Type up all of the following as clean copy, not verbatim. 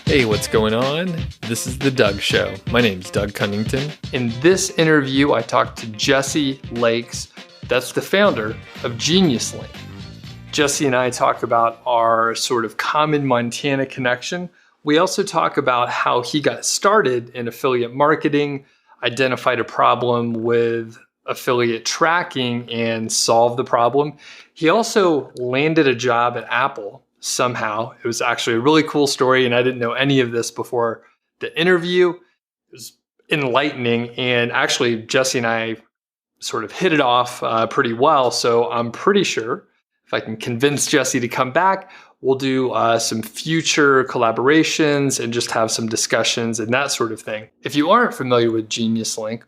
Hey, what's going on? This is The Doug Show. My name's Doug Cunnington. In this interview, I talked to Jesse Lakes. That's the founder of Genius Link. Jesse and I talk about our sort of common Montana connection. We also talk about how he got started in affiliate marketing, identified a problem with affiliate tracking and solved the problem. He also landed a job at Apple somehow. It was actually a really cool story, and I didn't know any of this before the interview. It was enlightening, and actually Jesse and I sort of hit it off pretty well. So I'm pretty sure if I can convince Jesse to come back, we'll do some future collaborations and just have some discussions and that sort of thing. If you aren't familiar with Genius Link,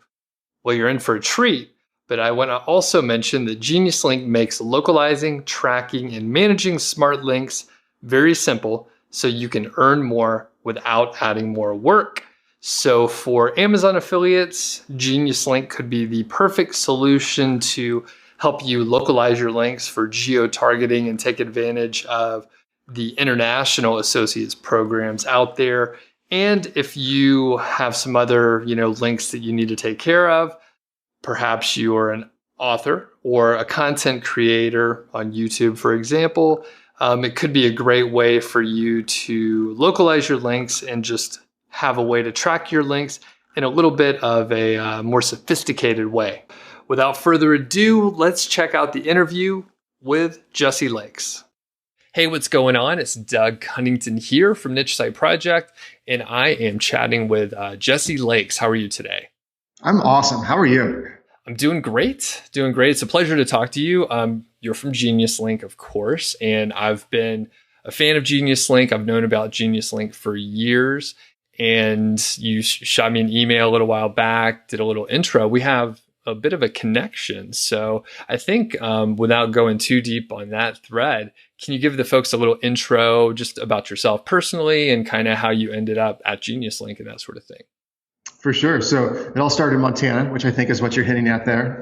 well, you're in for a treat. But I want to also mention that Genius Link makes localizing, tracking, and managing smart links very simple so you can earn more without adding more work. So for Amazon affiliates, Genius Link could be the perfect solution to help you localize your links for geo-targeting and take advantage of the international associates programs out there. And if you have some other, links that you need to take care of, perhaps you're an author or a content creator on YouTube, for example, it could be a great way for you to localize your links and just have a way to track your links in a little bit of a more sophisticated way. Without further ado, let's check out the interview with Jesse Lakes. Hey, what's going on? It's Doug Cunnington here from Niche Site Project, and I am chatting with Jesse Lakes. How are you today? I'm awesome. How are you? I'm doing great. It's a pleasure to talk to you. You're from Genius Link, of course, and I've been a fan of Genius Link. I've known about Genius Link for years, and you shot me an email a little while back, did a little intro. We have a bit of a connection. So I think without going too deep on that thread, can you give the folks a little intro just about yourself personally and kind of how you ended up at Genius Link and that sort of thing? For sure. So it all started in Montana, which I think is what you're hitting at there.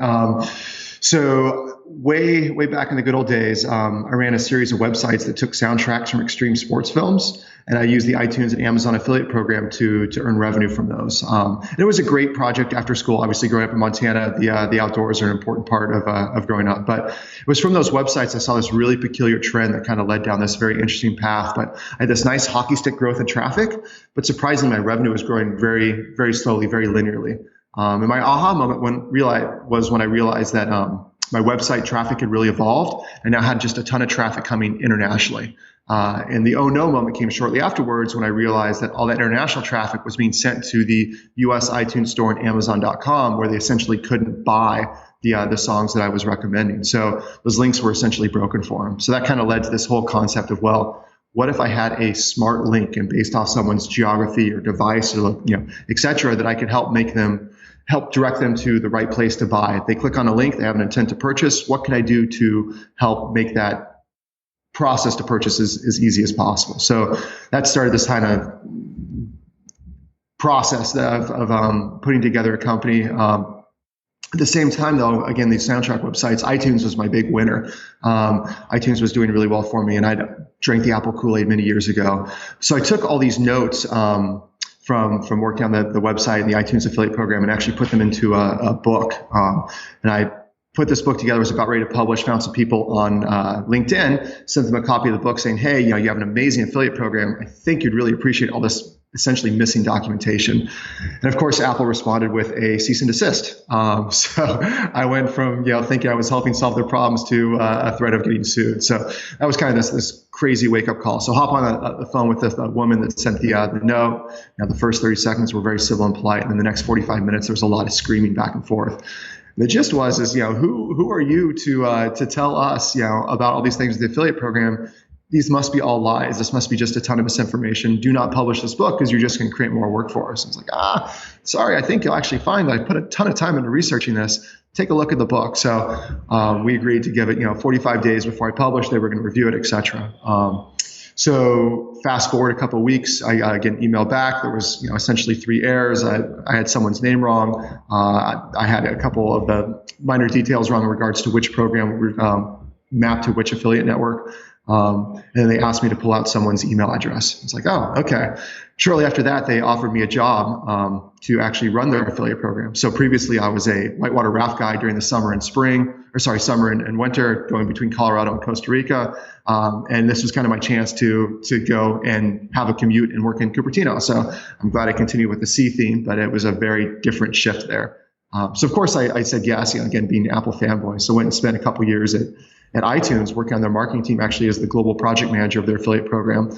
So way back in the good old days, I ran a series of websites that took soundtracks from extreme sports films, and I used the iTunes and Amazon affiliate program to earn revenue from those. And it was a great project after school. Obviously, growing up in Montana, the outdoors are an important part of growing up. But it was from those websites I saw this really peculiar trend that kind of led down this very interesting path. But I had this nice hockey stick growth in traffic, but surprisingly, my revenue was growing very, very slowly, very linearly. And my aha moment when I realized that my website traffic had really evolved. I now had just a ton of traffic coming internationally. And the oh no moment came shortly afterwards when I realized that all that international traffic was being sent to the US iTunes store and Amazon.com, where they essentially couldn't buy the songs that I was recommending. So those links were essentially broken for them. So that kind of led to this whole concept of, well, what if I had a smart link and based off someone's geography or device or et cetera, that I could help direct them to the right place to buy. If they click on a link, they have an intent to purchase. What can I do to help make that process to purchase as easy as possible? So that started this kind of process of putting together a company. At the same time, though, again, these soundtrack websites, iTunes was my big winner. iTunes was doing really well for me, and I drank the Apple Kool-Aid many years ago. So I took all these notes from working on the website and the iTunes affiliate program and actually put them into a book. And I put this book together, was about ready to publish, found some people on LinkedIn, sent them a copy of the book saying, hey, you have an amazing affiliate program. I think you'd really appreciate all this essentially missing documentation. And of course, Apple responded with a cease and desist. So I went from thinking I was helping solve their problems to a threat of getting sued. So that was kind of this crazy wake up call. So hop on the phone with the woman that sent the note. The first 30 seconds were very civil and polite, and then the next 45 minutes there was a lot of screaming back and forth. The gist was who are you to tell us about all these things with the affiliate program? These must be all lies. This must be just a ton of misinformation. Do not publish this book because you're just going to create more work for us. I was like, sorry, I think you'll actually find that I put a ton of time into researching this. Take a look at the book. So we agreed to give it 45 days before I published. They were going to review it, etc. So fast forward a couple of weeks, I get an email back. There was essentially 3 errors. I had someone's name wrong. I had a couple of the minor details wrong in regards to which program mapped to which affiliate network. And then they asked me to pull out someone's email address. It's like, oh, okay. Shortly after that, they offered me a job to actually run their affiliate program. So previously, I was a whitewater raft guide during the summer and summer and winter, going between Colorado and Costa Rica. And this was kind of my chance to go and have a commute and work in Cupertino. So I'm glad I continued with the sea theme, but it was a very different shift there. So of course I said yes, again, being an Apple fanboy. So I went and spent a couple years at iTunes working on their marketing team, actually as the global project manager of their affiliate program,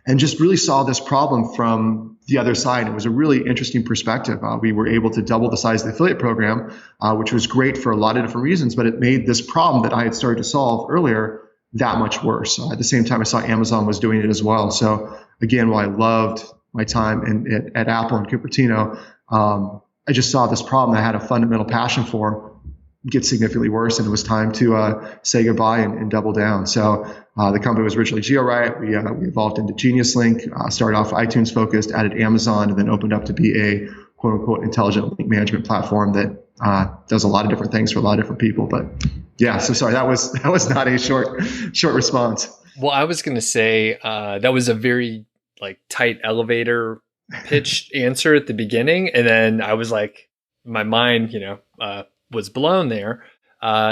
and just really saw this problem from the other side. It was a really interesting perspective. We were able to double the size of the affiliate program, which was great for a lot of different reasons, but it made this problem that I had started to solve earlier that much worse. At the same time, I saw Amazon was doing it as well. So again, while I loved my time at Apple and Cupertino, I just saw this problem I had a fundamental passion for get significantly worse, and it was time to say goodbye and double down. So the company was originally GeoRight. We evolved into GeniusLink, started off iTunes focused, added Amazon, and then opened up to be a quote unquote intelligent link management platform that does a lot of different things for a lot of different people. But yeah, so sorry, that was not a short response. Well, I was going to say that was a very tight elevator pitch answer at the beginning, and then I was like, my mind, was blown there.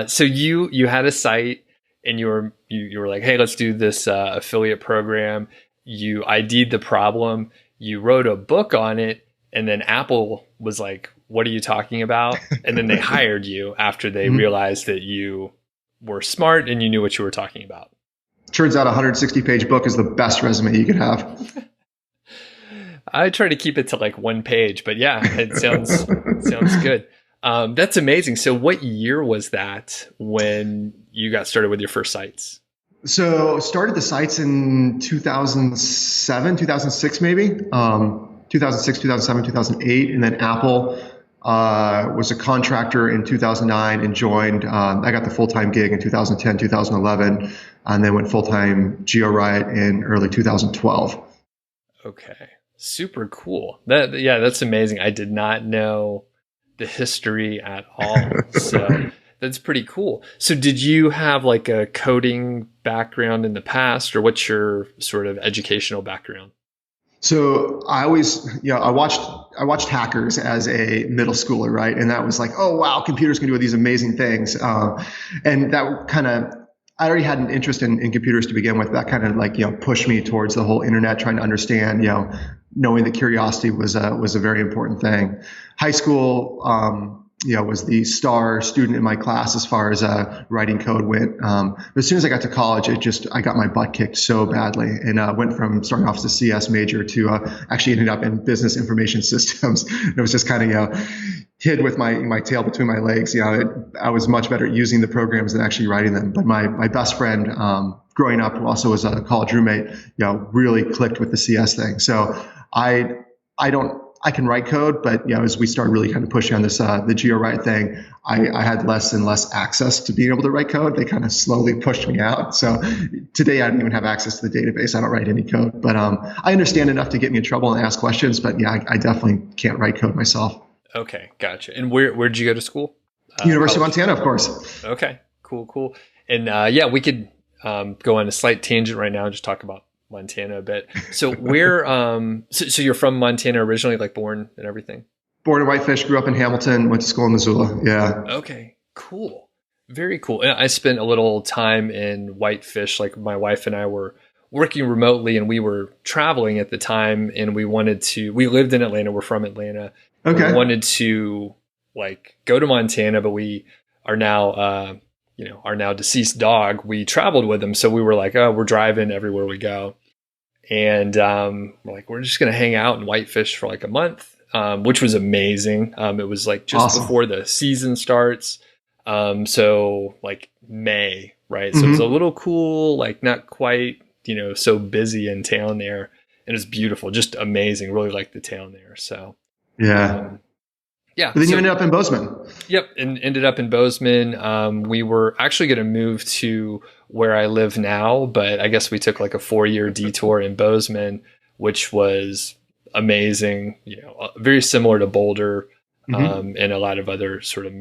So you had a site, and you were like, hey, let's do this affiliate program. You ID'd the problem. You wrote a book on it, and then Apple was like, what are you talking about? And then they hired you after they realized that you were smart and you knew what you were talking about. Turns out a 160-page book is the best resume you could have. I try to keep it to one page, but yeah, it sounds good. That's amazing. So what year was that when you got started with your first sites? So started the sites in 2007, 2006, maybe, 2006, 2007, 2008. And then Apple was a contractor in 2009 and joined. I got the full-time gig in 2010, 2011, and then went full-time GeoRight in early 2012. Okay. Super cool. That's amazing. I did not know the history at all. So that's pretty cool. So did you have a coding background in the past, or what's your sort of educational background? So I always, I watched Hackers as a middle schooler, right? And that was like, oh wow, computers can do these amazing things. And that kind of, I already had an interest in computers to begin with. That kind of pushed me towards the whole internet, trying to understand, knowing that curiosity was a very important thing. High school, was the star student in my class as far as writing code went. But as soon as I got to college, I got my butt kicked so badly, and went from starting off as a CS major to actually ended up in business information systems. It was just kind of hid with my tail between my legs. I was much better at using the programs than actually writing them. But my best friend growing up, who also was a college roommate, really clicked with the CS thing. So I can write code, but as we started really kind of pushing on this the GeoRight thing, I had less and less access to being able to write code. They kind of slowly pushed me out. So today I don't even have access to the database. I don't write any code, but I understand enough to get me in trouble and ask questions. But I definitely can't write code myself. Okay, gotcha. And where'd you go to school? University of Montana, of course. Okay, cool. And we could go on a slight tangent right now and just talk about Montana a bit. So where, so you're from Montana originally, born and everything? Born in Whitefish, grew up in Hamilton, went to school in Missoula. Yeah. Okay, cool. Very cool. And I spent a little time in Whitefish. My wife and I were working remotely, and we were traveling at the time, and we lived in Atlanta. We're from Atlanta. Okay. We wanted to go to Montana, but we are now, our now deceased dog, we traveled with him. So we were like, oh, we're driving everywhere we go. And we're just going to hang out in Whitefish for a month, which was amazing. It was just awesome. Before the season starts. So May, right? So it was a little cool, not quite, so busy in town there. And it's beautiful, just amazing. Really liked the town there. So yeah. Yeah. But then you ended up in Bozeman. Yep. And ended up in Bozeman. We were actually going to move to where I live now, but I guess we took a 4-year detour in Bozeman, which was amazing. Very similar to Boulder, and a lot of other sort of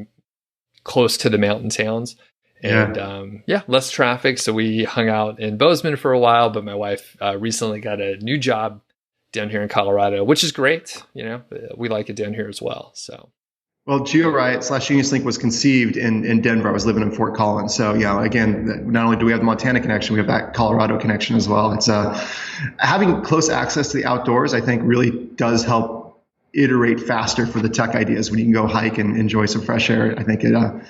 close to the mountain towns. And less traffic. So we hung out in Bozeman for a while, but my wife recently got a new job down here in Colorado, which is great. We like it down here as well. So. Well, GeoRight/Genius Link was conceived in Denver. I was living in Fort Collins. So again, not only do we have the Montana connection, we have that Colorado connection as well. It's having close access to the outdoors, I think really does help iterate faster for the tech ideas. When you can go hike and enjoy some fresh air, I think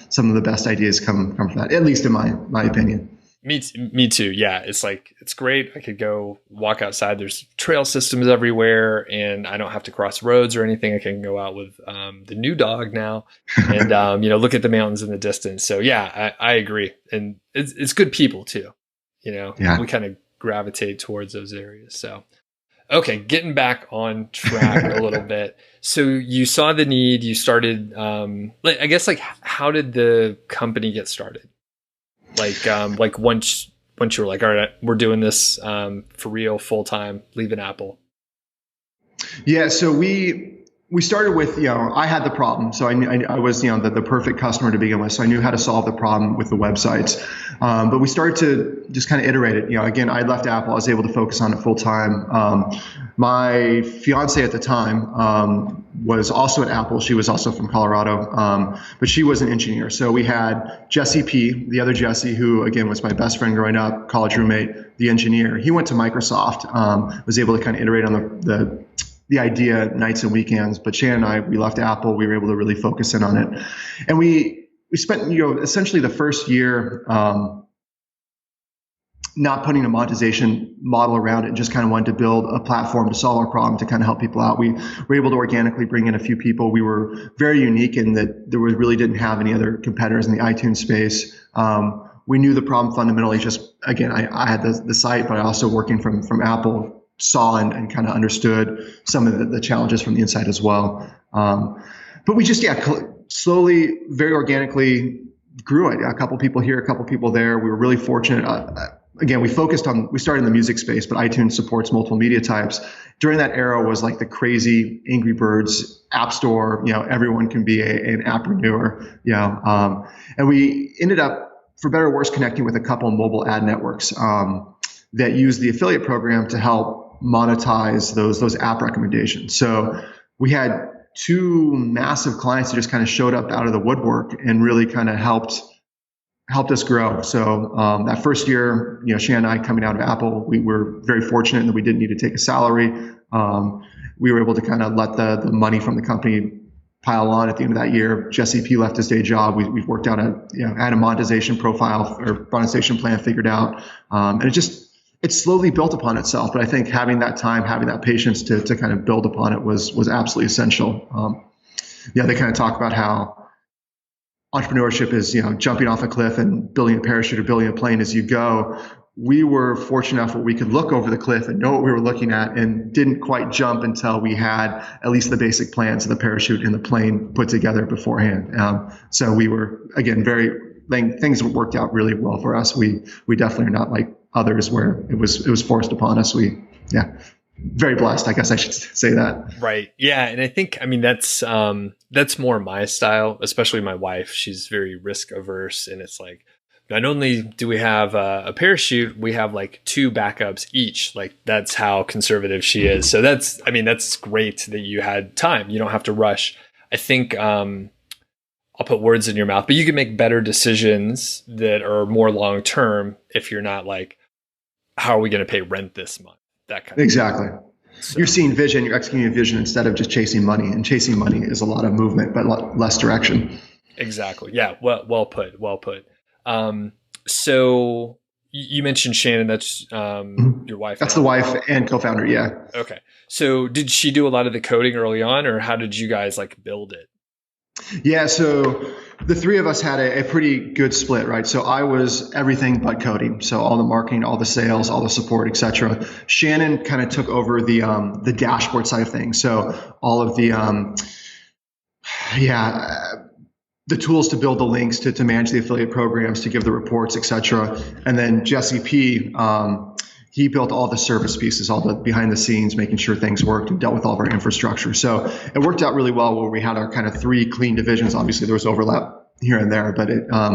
some of the best ideas come from that, at least in my opinion. Me too. Yeah. It's great. I could go walk outside. There's trail systems everywhere and I don't have to cross roads or anything. I can go out with the new dog now and, look at the mountains in the distance. So yeah, I agree. And it's good people too. We kind of gravitate towards those areas. So, okay. Getting back on track a little bit. So you saw the need, you started, how did the company get started? Like once you were like, all right, we're doing this for real, full time, leaving Apple. Yeah. So we started with, I had the problem. So I was, the perfect customer to begin with. So I knew how to solve the problem with the websites. But we started to just kind of iterate it. Again, I left Apple. I was able to focus on it full time. My fiance at the time was also at Apple. She was also from Colorado, but she was an engineer. So we had Jesse P., the other Jesse, who again was my best friend growing up, college roommate, the engineer. He went to Microsoft, was able to kind of iterate on the idea nights and weekends. But Shannon and I, we left Apple. We were able to really focus in on it, and we spent essentially the first year not putting a monetization model around it, and just kind of wanted to build a platform to solve our problem, to kind of help people out. We were able to organically bring in a few people. We were very unique in that there really didn't have any other competitors in the iTunes space. We knew the problem fundamentally. Just again, I had the site, but I also working from Apple saw and kind of understood some of the challenges from the inside as well. But we just slowly, very organically grew it. A couple people here, a couple people there. We were really fortunate. Again, we started in the music space, but iTunes supports multiple media types. During that era was like the crazy Angry Birds app store, everyone can be an appreneur, and we ended up, for better or worse, connecting with a couple of mobile ad networks that use the affiliate program to help monetize those app recommendations. So we had two massive clients that just kind of showed up out of the woodwork and really kind of helped us grow. So that first year, Shannon and I coming out of Apple, we were very fortunate in that we didn't need to take a salary. We were able to kind of let the money from the company pile on at the end of that year. Jesse P. left his day job. We've worked out had a monetization profile or monetization plan figured out. And it slowly built upon itself. But I think having that time, having that patience to kind of build upon it was absolutely essential. They kind of talk about how entrepreneurship is, jumping off a cliff and building a parachute or building a plane as you go. We were fortunate enough where we could look over the cliff and know what we were looking at, and didn't quite jump until we had at least the basic plans of the parachute and the plane put together beforehand. So we were, again, things worked out really well for us. We definitely are not like others where it was forced upon us. Very blessed, I guess I should say that. Right. Yeah. And I think, that's more my style, especially my wife. She's very risk averse. And it's like, not only do we have a parachute, we have like 2 backups each. Like that's how conservative she is. So that's great that you had time. You don't have to rush. I think, I'll put words in your mouth, but you can make better decisions that are more long-term if you're not like, how are we going to pay rent this month? That kind of exactly. So. You're seeing vision, you're executing a vision instead of just chasing money. And chasing money is a lot of movement, but a lot less direction. Exactly. Yeah. Well put. So you mentioned Shannon, that's your wife. That's the wife and co-founder. Yeah. Okay. So did she do a lot of the coding early on, or how did you guys build it? Yeah, so the three of us had a pretty good split, right? So I was everything but coding. So all the marketing, all the sales, all the support, et cetera. Shannon kind of took over the dashboard side of things. So all of the tools to build the links, to manage the affiliate programs, to give the reports, et cetera. And then Jesse P., he built all the service pieces, all the behind the scenes, making sure things worked, and dealt with all of our infrastructure. So it worked out really well where we had our kind of 3 clean divisions. Obviously, there was overlap here and there, but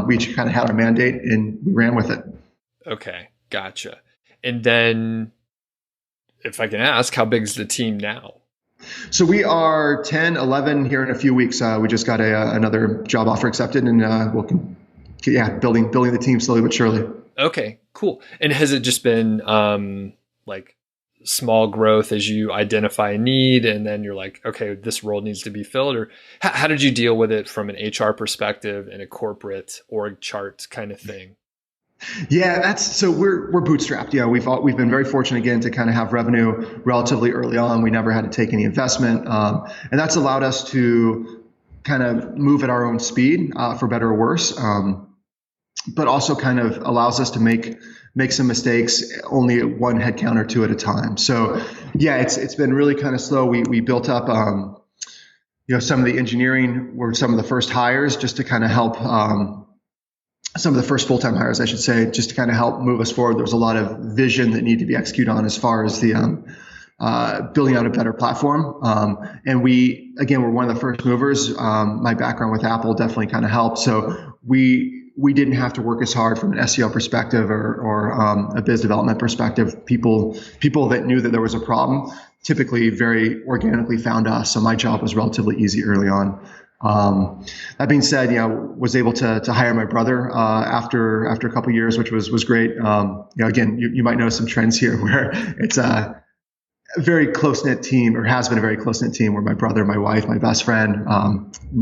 we kind of had our mandate and we ran with it. Okay, gotcha. And then, if I can ask, how big is the team now? So we are 10, 11 here in a few weeks. We just got another job offer accepted, and building the team slowly but surely. Okay, cool. And has it just been like small growth as you identify a need, and then you're like, okay, this role needs to be filled? Or how did you deal with it from an HR perspective and a corporate org chart kind of thing? Yeah, so we're bootstrapped. Yeah, we've been very fortunate again to kind of have revenue relatively early on. We never had to take any investment, and that's allowed us to kind of move at our own speed, for better or worse. But also kind of allows us to make some mistakes only at one headcount or two at a time. So yeah, it's been really kind of slow. We built up, some of the engineering were some of the first hires just to kind of help. Some of the first full-time hires, I should say, just to kind of help move us forward. There was a lot of vision that needed to be executed on as far as the building out a better platform. And we're one of the first movers. My background with Apple definitely kind of helped. So we didn't have to work as hard from an SEO perspective or a biz development perspective. People that knew that there was a problem typically very organically found us. So my job was relatively easy early on. That being said, was able to hire my brother after a couple of years, which was great. Again, you might notice some trends here where it's a very close-knit team, or has been a very close-knit team, where my brother, my wife, my best friend,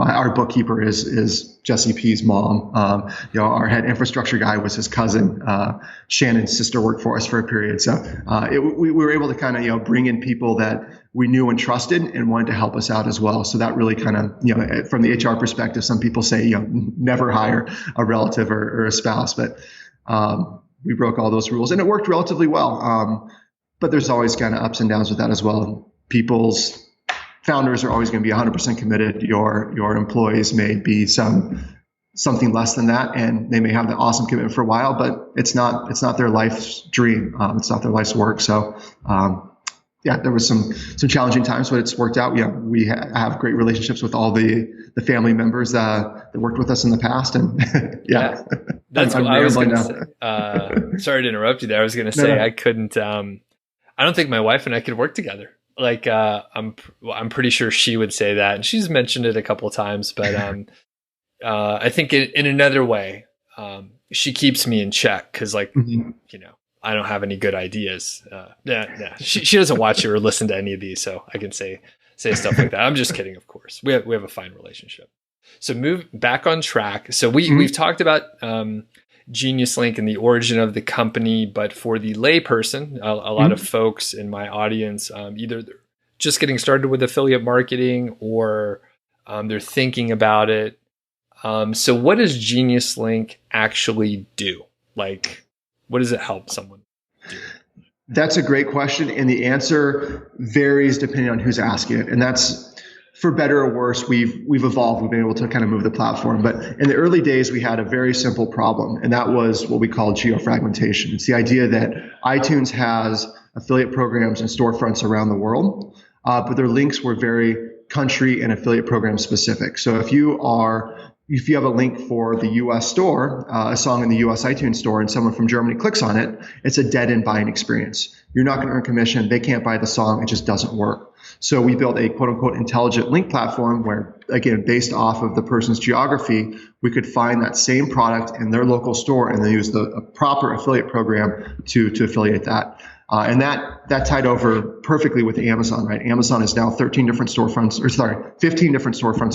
our bookkeeper is Jesse P's mom. Our head infrastructure guy was his cousin. Shannon's sister worked for us for a period. So we were able to kind of bring in people that we knew and trusted and wanted to help us out as well. So that really kind of, from the HR perspective, some people say, never hire a relative or a spouse, but we broke all those rules and it worked relatively well. But there's always kind of ups and downs with that as well. Founders are always going to be 100% committed. Your employees may be something less than that, and they may have the awesome commitment for a while, but it's not their life's dream. It's not their life's work. So there was some challenging times, but it's worked out. We have great relationships with all the family members that worked with us in the past, and yeah. That's what I was going to say. Sorry to interrupt you there. I was going to say I couldn't. I don't think my wife and I could work together. Like I'm pretty sure she would say that, and she's mentioned it a couple of times. But I think in another way, she keeps me in check because, I don't have any good ideas. She doesn't watch or listen to any of these, so I can say stuff like that. I'm just kidding, of course. We have a fine relationship. So move back on track. So we've talked about Genius Link and the origin of the company, but for the layperson, a lot of folks in my audience, either they're just getting started with affiliate marketing or they're thinking about it. So what does Genius Link actually do? Like, what does it help someone do? That's a great question, and the answer varies depending on who's asking it, and that's, for better or worse, we've evolved. We've been able to kind of move the platform. But in the early days, we had a very simple problem, and that was what we call geofragmentation. It's the idea that iTunes has affiliate programs and storefronts around the world, but their links were very country and affiliate program specific. So if you have a link for the US store, a song in the US iTunes store, and someone from Germany clicks on it, it's a dead-end buying experience. You're not going to earn commission. They can't buy the song. It just doesn't work. So we built a quote-unquote intelligent link platform where, again, based off of the person's geography, we could find that same product in their local store and then use the proper affiliate program to affiliate that. And that tied over perfectly with Amazon, right? Amazon is now 15 different storefronts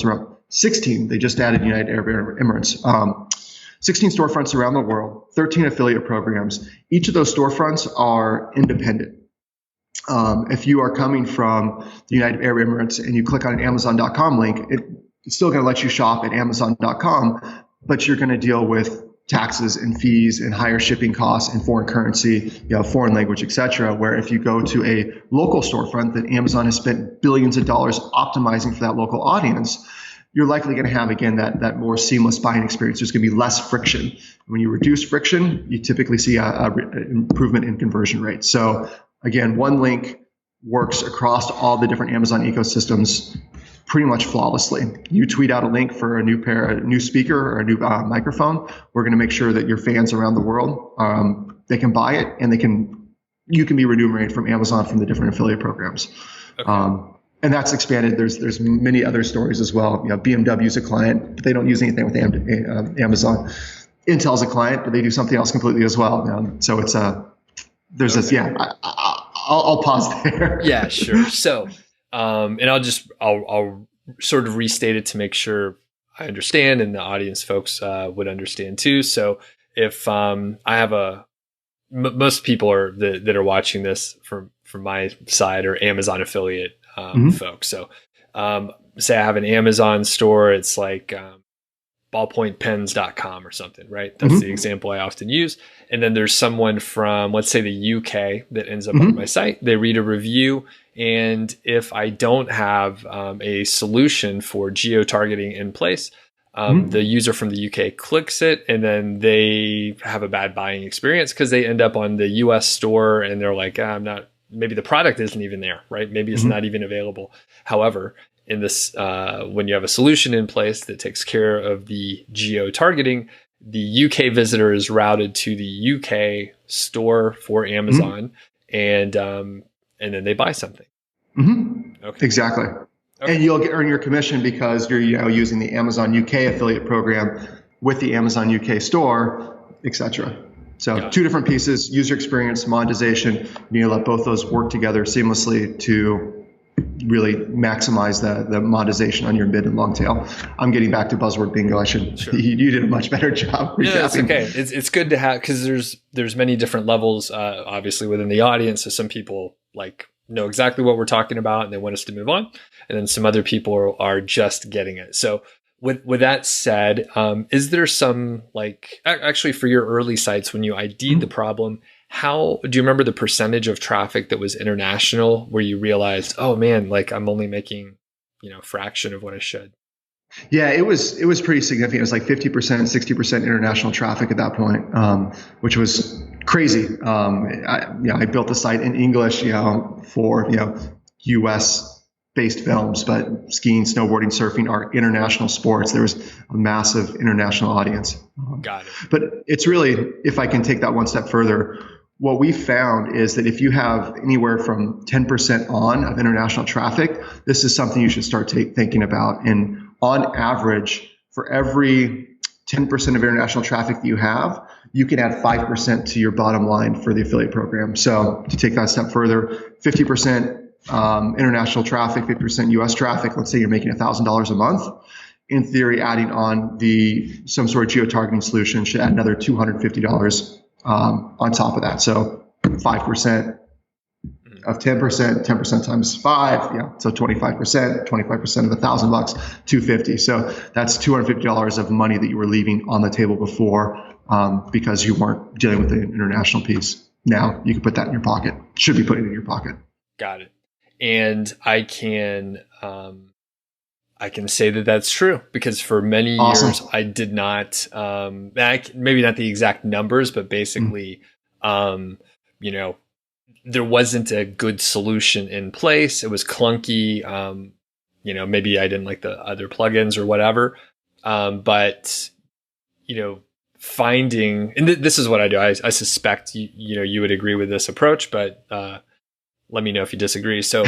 around 16. They just added United Arab Emirates. 16 storefronts around the world, 13 affiliate programs. Each of those storefronts are independent. If you are coming from the United Arab Emirates and you click on an Amazon.com link, it's still going to let you shop at Amazon.com, but you're going to deal with taxes and fees and higher shipping costs and foreign currency, foreign language, et cetera. Where if you go to a local storefront that Amazon has spent billions of dollars optimizing for that local audience, you're likely going to have, again, that more seamless buying experience. There's going to be less friction. When you reduce friction, you typically see an improvement in conversion rates. So again, one link works across all the different Amazon ecosystems pretty much flawlessly. You tweet out a link for a new speaker or a new microphone. We're going to make sure that your fans around the world, they can buy it, and you can be remunerated from Amazon from the different affiliate programs. Okay. And that's expanded. There's many other stories as well. BMW is a client, but they don't use anything with Amazon. Intel's a client, but they do something else completely as well. So it's there's okay. I'll pause there. Yeah, sure. So, and I'll sort of restate it to make sure I understand and the audience folks would understand too. So if I have most people that are watching this from my side are Amazon affiliate folks. So say I have an Amazon store, it's like ballpointpens.com or something, right? That's the example I often use. And then there's someone from, let's say, the UK that ends up on my site. They read a review. And if I don't have a solution for geo-targeting in place, the user from the UK clicks it, and then they have a bad buying experience because they end up on the US store and they're like, maybe the product isn't even there, right? Maybe it's not even available. However, in this, when you have a solution in place that takes care of the geo-targeting, the UK visitor is routed to the UK store for Amazon, and then they buy something. Okay. Exactly. Okay. And you'll earn your commission because you're using the Amazon UK affiliate program with the Amazon UK store, etc. So two different pieces: user experience, monetization. You let both those work together seamlessly to really maximize the monetization on your mid and long tail. I'm getting back to buzzword bingo. You did a much better job. Yeah, that's okay. It's good to have, because there's many different levels, obviously within the audience. So some people know exactly what we're talking about and they want us to move on. And then some other people are just getting it. So with that said, is there some, actually for your early sites, when you ID'd the problem, how do you remember the percentage of traffic that was international where you realized, oh man, I'm only making, a fraction of what I should? Yeah, it was pretty significant. It was like 50%, 60% international traffic at that point, which was crazy. I built the site in English, for, US based films, but skiing, snowboarding, surfing are international sports. There was a massive international audience. Got it. But it's really, if I can take that one step further, what we found is that if you have anywhere from 10% on of international traffic, this is something you should start thinking about. And on average, for every 10% of international traffic that you have, you can add 5% to your bottom line for the affiliate program. So to take that a step further, 50% international traffic, 50% US traffic, let's say you're making $1,000 a month. In theory, adding on some sort of geo-targeting solution should add another $250 on top of that. So 5% of 10%, 10% times 5, so 25%, 25% of $1,000, $250. So that's $250 of money that you were leaving on the table before because you weren't dealing with the international piece. Now you can put that in your pocket. Should be putting it in your pocket. Got it. And I can say that that's true because for many years I did not, maybe not the exact numbers, but basically, there wasn't a good solution in place. It was clunky. Maybe I didn't like the other plugins or whatever. But finding, and this is what I do. I suspect you would agree with this approach, but let me know if you disagree. So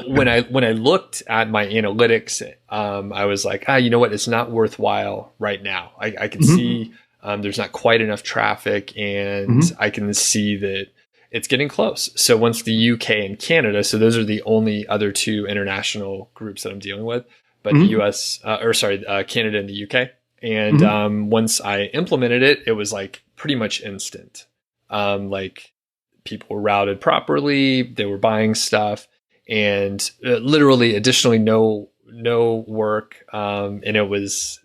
when I looked at my analytics, I was like, you know what? It's not worthwhile right now. I can see there's not quite enough traffic, and I can see that it's getting close. So once the UK and Canada, so those are the only other two international groups that I'm dealing with, but the US, Canada and the UK. And once I implemented it, it was pretty much instant. People were routed properly, they were buying stuff, and literally additionally no work. And it was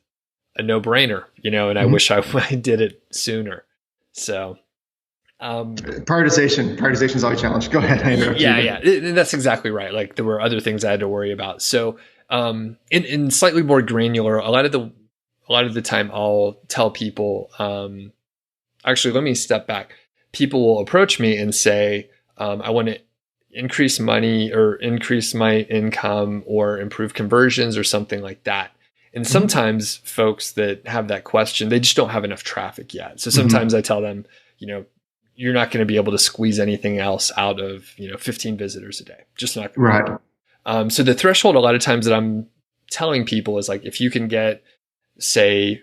a no-brainer, and I wish I did it sooner. So prioritization is always a challenge. Go ahead. Yeah. That's exactly right. There were other things I had to worry about. So in slightly more granular, a lot of the time I'll tell people, actually, let me step back. People will approach me and say, I want to increase money or increase my income or improve conversions or something like that. And sometimes folks that have that question, they just don't have enough traffic yet. So sometimes I tell them, you're not going to be able to squeeze anything else out of, 15 visitors a day. Just not going to right. So the threshold a lot of times that I'm telling people is like, if you can get, say,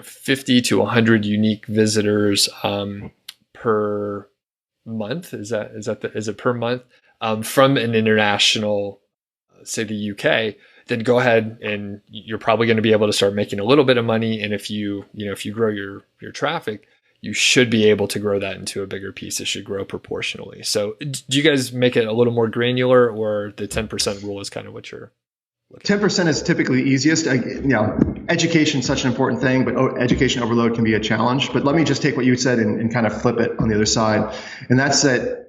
50 to 100 unique visitors per month, is it per month from an international, say the UK, then go ahead and you're probably going to be able to start making a little bit of money. And if you grow your traffic, you should be able to grow that into a bigger piece. It should grow proportionally. So do you guys make it a little more granular, or the 10% rule is kind of what you're looking 10% is typically easiest. Education is such an important thing, but education overload can be a challenge. But let me just take what you said and kind of flip it on the other side. And that's that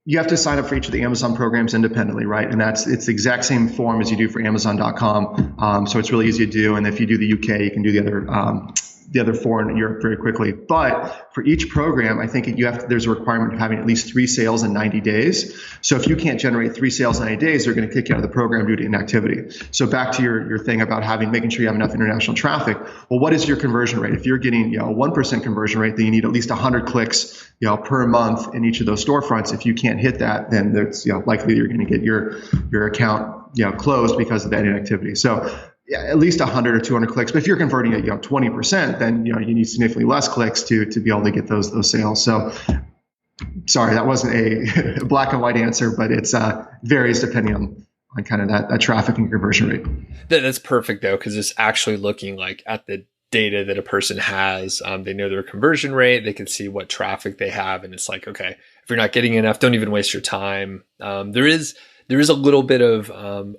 you have to sign up for each of the Amazon programs independently, right? And it's the exact same form as you do for Amazon.com. So it's really easy to do. And if you do the UK, you can do the other four in Europe very quickly. But for each program, I think there's a requirement of having at least 3 sales in 90 days. So if you can't generate 3 sales in 90 days, they're going to kick you out of the program due to inactivity. So back to your thing about making sure you have enough international traffic. Well, what is your conversion rate? If you're getting a 1% conversion rate, then you need at least 100 clicks per month in each of those storefronts. If you can't hit that, then it's likely you're going to get your account closed because of that inactivity. So at least 100 or 200 clicks. But if you're converting at 20%, then you need significantly less clicks to be able to get those sales. So sorry, that wasn't a black and white answer, but it's varies depending on kind of that traffic and conversion rate. That's perfect though, because it's actually looking like at the data that a person has. They know their conversion rate. They can see what traffic they have, and it's like, okay, if you're not getting enough, don't even waste your time. There is a little bit of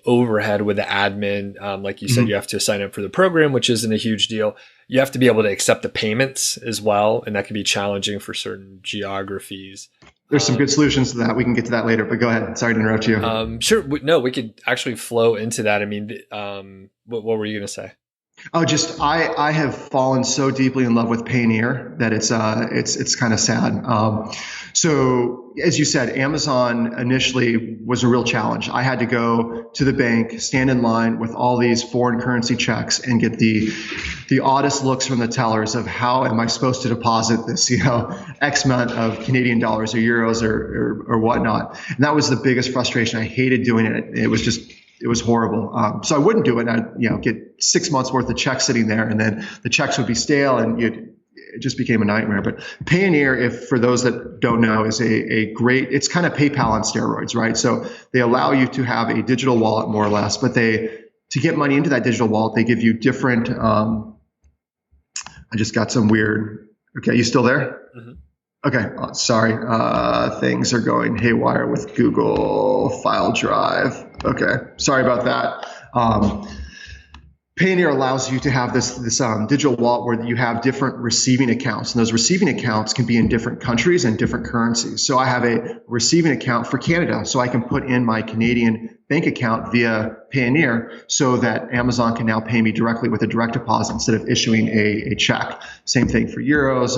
overhead with the admin. Like you said, you have to sign up for the program, which isn't a huge deal. You have to be able to accept the payments as well, and that can be challenging for certain geographies. There's some good solutions to that. We can get to that later, but go ahead. Sorry to interrupt you. Sure. No, we could actually flow into that. I mean, what were you going to say? Oh, just I have fallen so deeply in love with Payoneer that it's kind of sad. So as you said, Amazon initially was a real challenge. I had to go to the bank, stand in line with all these foreign currency checks, and get the oddest looks from the tellers of how am I supposed to deposit this, X amount of Canadian dollars or euros or whatnot. And that was the biggest frustration. I hated doing it. It was horrible. So I wouldn't do it. I'd get 6 months worth of checks sitting there, and then the checks would be stale, and it just became a nightmare. But Payoneer, for those that don't know, is a great, it's kind of PayPal on steroids, right? So they allow you to have a digital wallet more or less, but to get money into that digital wallet, they give you different, I just got some weird, okay, you still there? Mm-hmm. Okay, sorry. Things are going haywire with Google File Drive. Okay, sorry about that. Payoneer allows you to have this digital wallet where you have different receiving accounts, and those receiving accounts can be in different countries and different currencies. So I have a receiving account for Canada, so I can put in my Canadian bank account via Payoneer so that Amazon can now pay me directly with a direct deposit instead of issuing a check. Same thing for euros,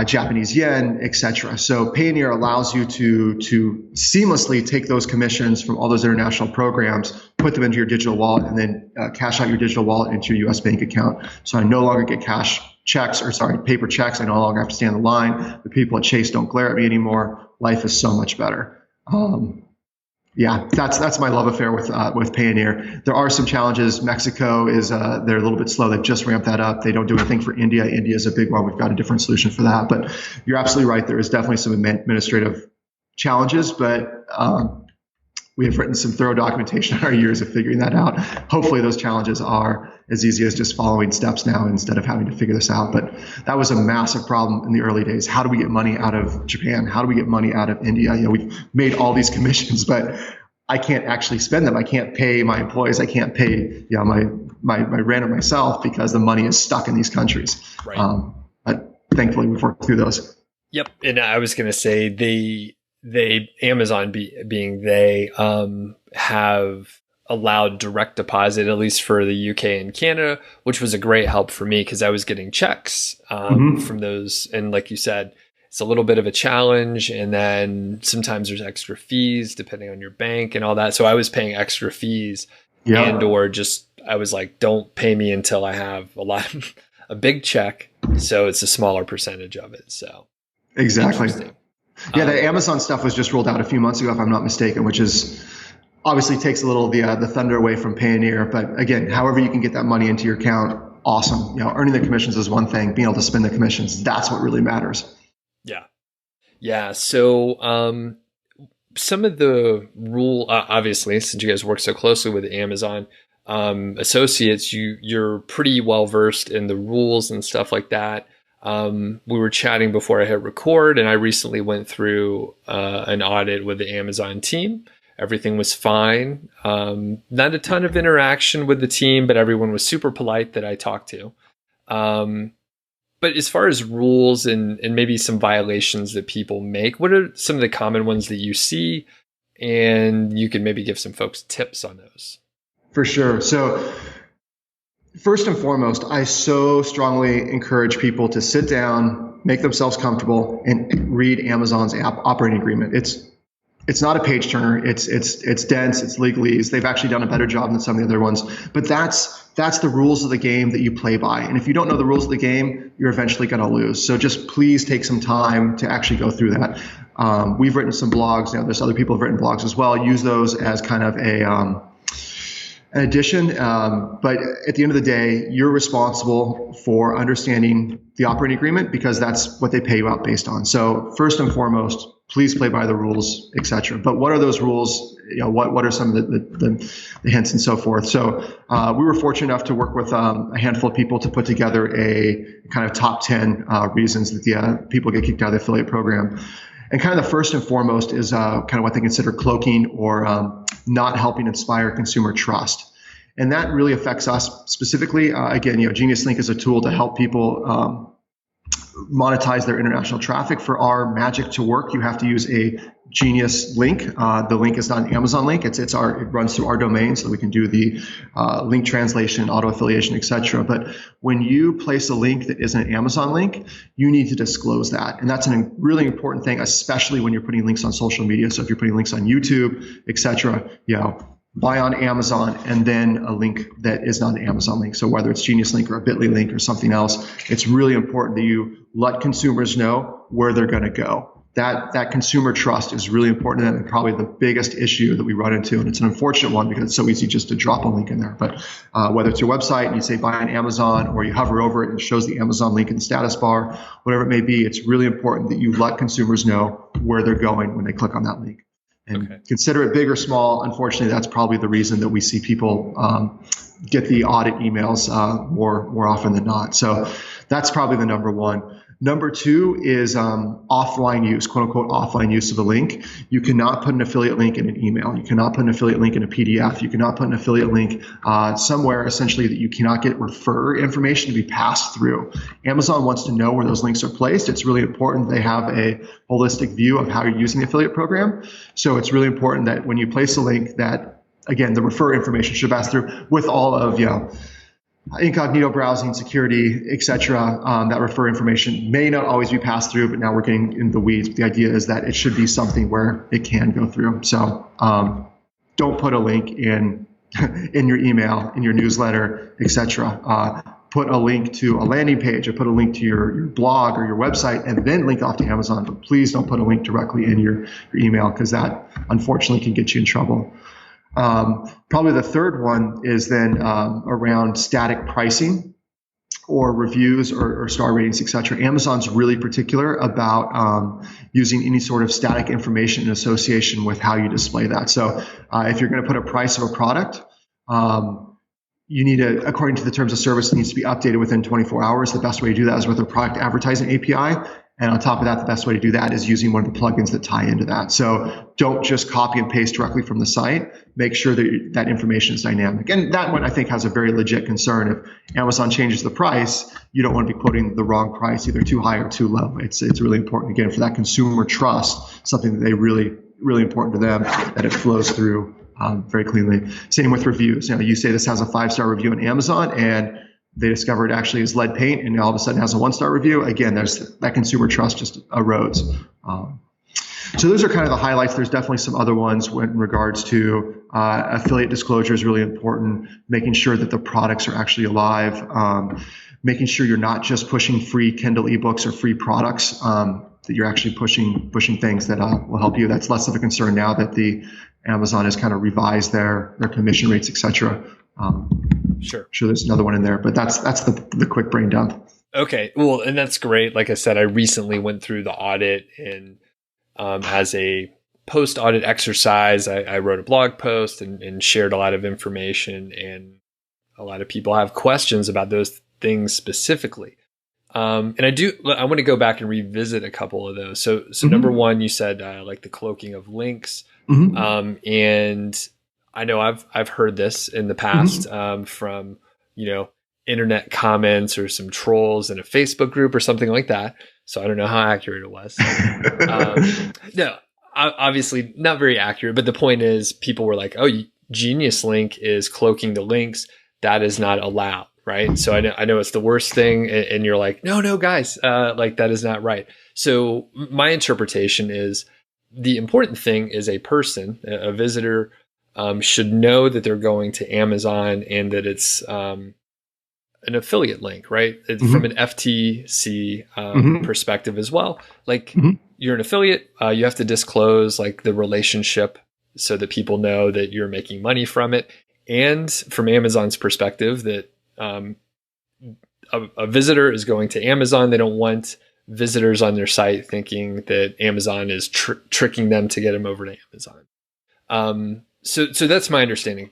Japanese yen, etc. So Payoneer allows you to seamlessly take those commissions from all those international programs, put them into your digital wallet, and then cash out your digital wallet into your U.S. bank account. So I no longer get paper checks. I no longer have to stand in the line. The people at Chase don't glare at me anymore. Life is so much better. Yeah, that's my love affair with Payoneer. There are some challenges. Mexico is they're a little bit slow. They've just ramped that up. They don't do anything for India. India is a big one. We've got a different solution for that. But you're absolutely right. There is definitely some administrative challenges, but we have written some thorough documentation in our years of figuring that out. Hopefully those challenges are as easy as just following steps now instead of having to figure this out. But that was a massive problem in the early days. How do we get money out of Japan? How do we get money out of India? We've made all these commissions, but I can't actually spend them. I can't pay my employees. I can't pay my rent or myself because the money is stuck in these countries. Right. But thankfully we've worked through those. Yep. And I was going to say Amazon have allowed direct deposit, at least for the UK and Canada, which was a great help for me because I was getting checks from those. And like you said, it's a little bit of a challenge. And then sometimes there's extra fees depending on your bank and all that. So I was paying extra fees and or just, I was like, don't pay me until I have a big check. So it's a smaller percentage of it. So exactly. Yeah. The Amazon stuff was just rolled out a few months ago, if I'm not mistaken, which is obviously takes a little the thunder away from Payoneer. But again, however you can get that money into your account, awesome. Earning the commissions is one thing. Being able to spend the commissions, that's what really matters. Yeah. Yeah. So some of the obviously, since you guys work so closely with Amazon associates, you're pretty well versed in the rules and stuff like that. We were chatting before I hit record, and I recently went through an audit with the Amazon team. Everything was fine. Not a ton of interaction with the team, but everyone was super polite that I talked to. But as far as rules and maybe some violations that people make, what are some of the common ones that you see? And you can maybe give some folks tips on those. For sure. So first and foremost, I so strongly encourage people to sit down, make themselves comfortable, and read Amazon's operating agreement. It's not a page turner. It's dense. It's legalese. They've actually done a better job than some of the other ones. But that's the rules of the game that you play by. And if you don't know the rules of the game, you're eventually going to lose. So just please take some time to actually go through that. We've written some blogs. There's other people who've written blogs as well. Use those as kind of an addition. But at the end of the day, you're responsible for understanding the operating agreement because that's what they pay you out based on. So first and foremost, please play by the rules, et cetera. But what are those rules? What are some of the hints and so forth? So we were fortunate enough to work with a handful of people to put together a kind of top 10 reasons that the people get kicked out of the affiliate program. And kind of the first and foremost is kind of what they consider cloaking or not helping inspire consumer trust. And that really affects us specifically. Again, Genius Link is a tool to help people monetize their international traffic. For our magic to work, you have to use a Genius link. The link is not an Amazon link. It runs through our domain, so we can do the link translation, auto affiliation, etc. But when you place a link that isn't an Amazon link, you need to disclose that, and that's a really important thing, especially when you're putting links on social media. So if you're putting links on YouTube, etc., buy on Amazon and then a link that is not an Amazon link. So whether it's Genius Link or a Bitly link or something else, it's really important that you let consumers know where they're going to go. That consumer trust is really important to them, and probably the biggest issue that we run into. And it's an unfortunate one because it's so easy just to drop a link in there. But whether it's your website and you say buy on Amazon, or you hover over it and it shows the Amazon link in the status bar, whatever it may be, it's really important that you let consumers know where they're going when they click on that link. And consider it big or small. Unfortunately, that's probably the reason that we see people get the audit emails more often than not. So that's probably the number one. Number two is offline use, quote unquote, offline use of a link. You cannot put an affiliate link in an email. You cannot put an affiliate link in a PDF. You cannot put an affiliate link somewhere essentially that you cannot get refer information to be passed through. Amazon wants to know where those links are placed. It's really important they have a holistic view of how you're using the affiliate program. So it's really important that when you place a link that, again, the refer information should pass through with all of, incognito browsing, security, etc. That refer information may not always be passed through, but now we're getting in the weeds. The idea is that it should be something where it can go through. So don't put a link in your email, in your newsletter, etc. Put a link to a landing page, or put a link to your blog or your website, and then link off to Amazon. But please don't put a link directly in your email, because that unfortunately can get you in trouble. Probably the third one is then around static pricing or reviews or star ratings, etc. Amazon's really particular about using any sort of static information in association with how you display that. So if you're going to put a price of a product, you need to, according to the terms of service, it needs to be updated within 24 hours. The best way to do that is with a product advertising API. And on top of that, the best way to do that is using one of the plugins that tie into that. So don't just copy and paste directly from the site. Make sure that that information is dynamic. And that one, I think, has a very legit concern. If Amazon changes the price, you don't want to be quoting the wrong price, either too high or too low. It's really important, again, for that consumer trust, something that they really, really important to them, that it flows through very cleanly. Same with reviews. You say this has a 5-star review on Amazon, and they discover it actually is lead paint and all of a sudden has a 1-star review, again, there's that consumer trust just erodes. So those are kind of the highlights. There's definitely some other ones in regards to affiliate disclosure is really important, making sure that the products are actually alive, making sure you're not just pushing free Kindle ebooks or free products, that you're actually pushing things that will help you. That's less of a concern now that the Amazon has kind of revised their commission rates, etc. Sure. Sure, there's another one in there, but that's the quick brain dump. Okay, well, and that's great. Like I said, I recently went through the audit, and as a post-audit exercise, I wrote a blog post and shared a lot of information, and a lot of people have questions about those things specifically. And I want to go back and revisit a couple of those. So number one, you said like the cloaking of links, and I know I've heard this in the past from, internet comments or some trolls in a Facebook group or something like that. So I don't know how accurate it was. No, obviously not very accurate, but the point is people were like, oh, Genius Link is cloaking the links. That is not allowed. Right. So I know it's the worst thing. And you're like, no, guys, like that is not right. So my interpretation is the important thing is a person, a visitor, should know that they're going to Amazon and that it's an affiliate link, right? From an FTC perspective as well. Like you're an affiliate, you have to disclose like the relationship so that people know that you're making money from it. And from Amazon's perspective, that a visitor is going to Amazon. They don't want visitors on their site thinking that Amazon is tricking them to get them over to Amazon. So that's my understanding.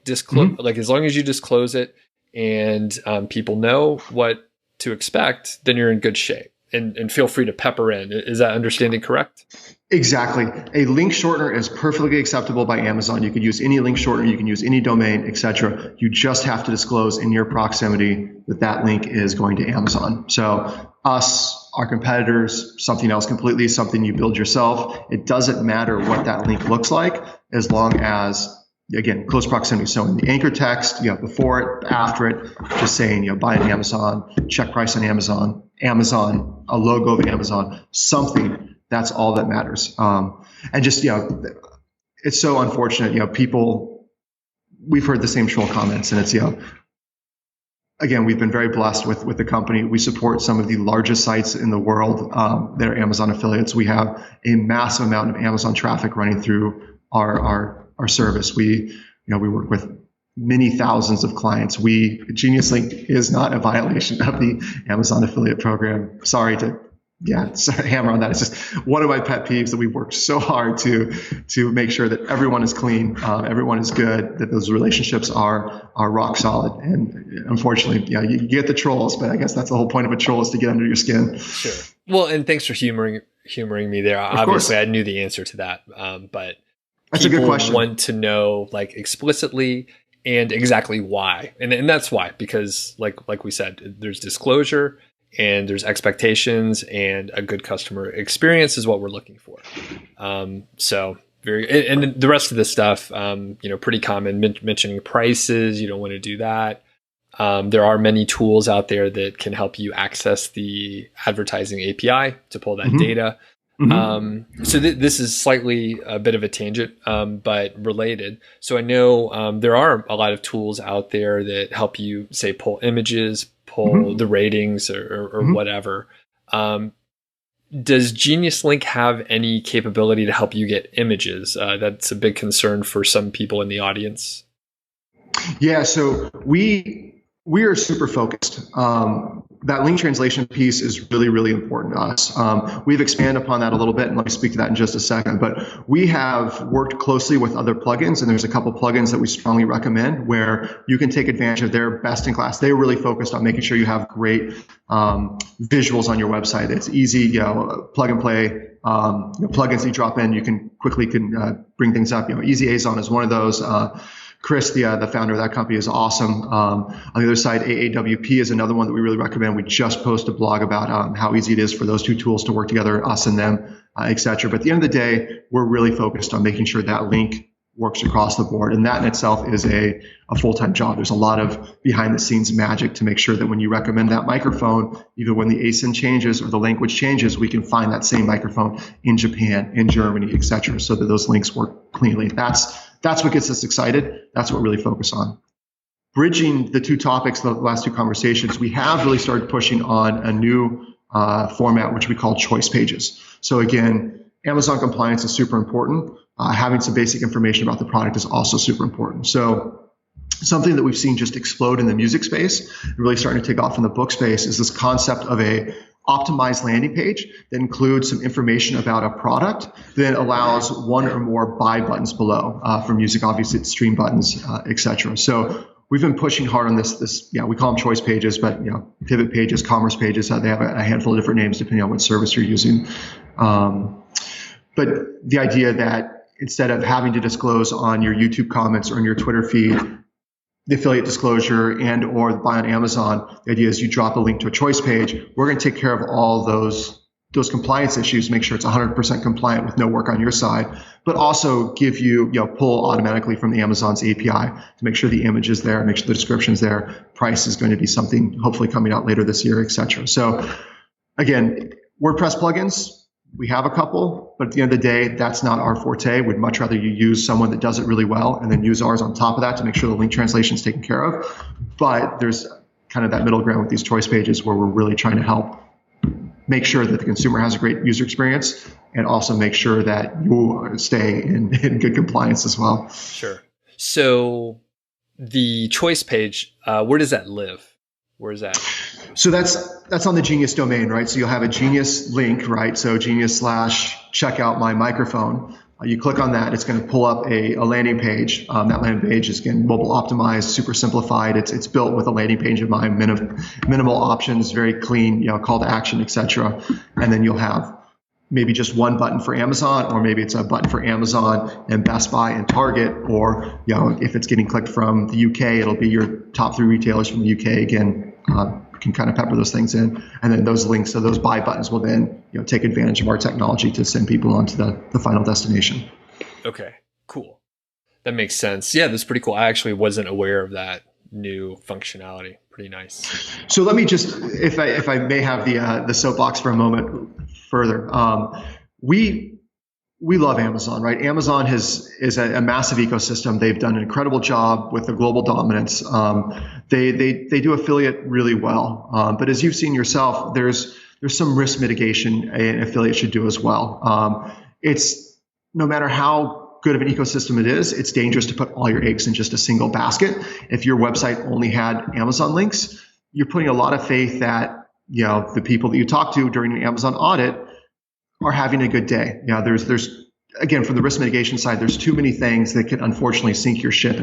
Like as long as you disclose it and people know what to expect, then you're in good shape. And feel free to pepper in. Is that understanding correct? Exactly. A link shortener is perfectly acceptable by Amazon. You can use any link shortener, you can use any domain, etc. You just have to disclose in your proximity that link is going to Amazon. So us, our competitors, something else completely, something you build yourself. It doesn't matter what that link looks like as long as, again, close proximity. So in the anchor text, before it, after it, just saying, buy on Amazon, check price on Amazon, a logo of Amazon, something. That's all that matters. And just, it's so unfortunate, people, we've heard the same troll comments, and it's, again, we've been very blessed with the company. We support some of the largest sites in the world that are Amazon affiliates. We have a massive amount of Amazon traffic running through our service. We work with many thousands of clients. Genius Link is not a violation of the Amazon affiliate program. Sorry to hammer on that. It's just one of my pet peeves that we worked so hard to make sure that everyone is clean, everyone is good, that those relationships are rock solid. And unfortunately, you get the trolls, but I guess that's the whole point of a troll, is to get under your skin. Sure. Well, and thanks for humoring me there. Obviously, I knew the answer to that, but that's a good question. Want to know like explicitly and exactly why, and that's why, because like we said, there's disclosure and there's expectations, and a good customer experience is what we're looking for. So and the rest of the stuff, pretty common. Mentioning prices, you don't want to do that. There are many tools out there that can help you access the advertising API to pull that data. So this is slightly a bit of a tangent, but related. So I know there are a lot of tools out there that help you, say, pull images, pull the ratings or whatever. Does Genius Link have any capability to help you get images? That's a big concern for some people in the audience. Yeah, so we are super focused. That link translation piece is really, really important to us. We've expanded upon that a little bit, and let me speak to that in just a second. But we have worked closely with other plugins, and there's a couple plugins that we strongly recommend where you can take advantage of their best in class. They're really focused on making sure you have great visuals on your website. It's easy, plug and play. Plugins you drop in, you can quickly bring things up. EasyAzon is one of those. Chris, the founder of that company, is awesome. On the other side, AAWP is another one that we really recommend. We just posted a blog about how easy it is for those two tools to work together, us and them, et cetera. But at the end of the day, we're really focused on making sure that link works across the board. And that in itself is a full-time job. There's a lot of behind the scenes magic to make sure that when you recommend that microphone, either when the ASIN changes or the language changes, we can find that same microphone in Japan, in Germany, et cetera, so that those links work cleanly. That's what gets us excited. That's what we really focus on. Bridging the two topics, the last two conversations, we have really started pushing on a new format, which we call choice pages. So again, Amazon compliance is super important. Having some basic information about the product is also super important. So something that we've seen just explode in the music space, and really starting to take off in the book space, is this concept of a optimized landing page that includes some information about a product, then allows one or more buy buttons below. For music, obviously it's stream buttons, etc. So we've been pushing hard on this. We call them choice pages, but pivot pages, commerce pages. They have a handful of different names depending on what service you're using. But the idea that instead of having to disclose on your YouTube comments or on your Twitter feed the affiliate disclosure and or the buy on Amazon, the idea is you drop a link to a choice page. We're going to take care of all those compliance issues, make sure it's 100% compliant with no work on your side, but also give you, pull automatically from the Amazon's API to make sure the image is there, make sure the description is there. Price is going to be something hopefully coming out later this year, et cetera. So again, WordPress plugins, we have a couple, but at the end of the day, that's not our forte. We'd much rather you use someone that does it really well and then use ours on top of that to make sure the link translation is taken care of. But there's kind of that middle ground with these choice pages where we're really trying to help make sure that the consumer has a great user experience and also make sure that you stay in good compliance as well. Sure. So the choice page, where does that live? Where is that? So that's on the Genius domain, right? So you'll have a Genius link, right? So Genius/checkout my microphone. You click on that, it's going to pull up a landing page. That landing page is, again, mobile optimized, super simplified. It's built with a landing page in mind, minimal options, very clean, call to action, etc. And then you'll have maybe just one button for Amazon, or maybe it's a button for Amazon and Best Buy and Target, or if it's getting clicked from the UK, it'll be your top 3 retailers from the UK. Again, you can kind of pepper those things in, and then those links to those buy buttons will then take advantage of our technology to send people onto the final destination. Okay, cool. That makes sense. Yeah, that's pretty cool. I actually wasn't aware of that new functionality. Pretty nice. So let me just, if I may have the soapbox for a moment further. We love Amazon, right? Amazon is a massive ecosystem. They've done an incredible job with the global dominance. They do affiliate really well. But as you've seen yourself, there's some risk mitigation an affiliate should do as well. It's no matter how good of an ecosystem it is, it's dangerous to put all your eggs in just a single basket. If your website only had Amazon links, you're putting a lot of faith that the people that you talk to during an Amazon audit are having a good day. There's again, from the risk mitigation side, there's too many things that could unfortunately sink your ship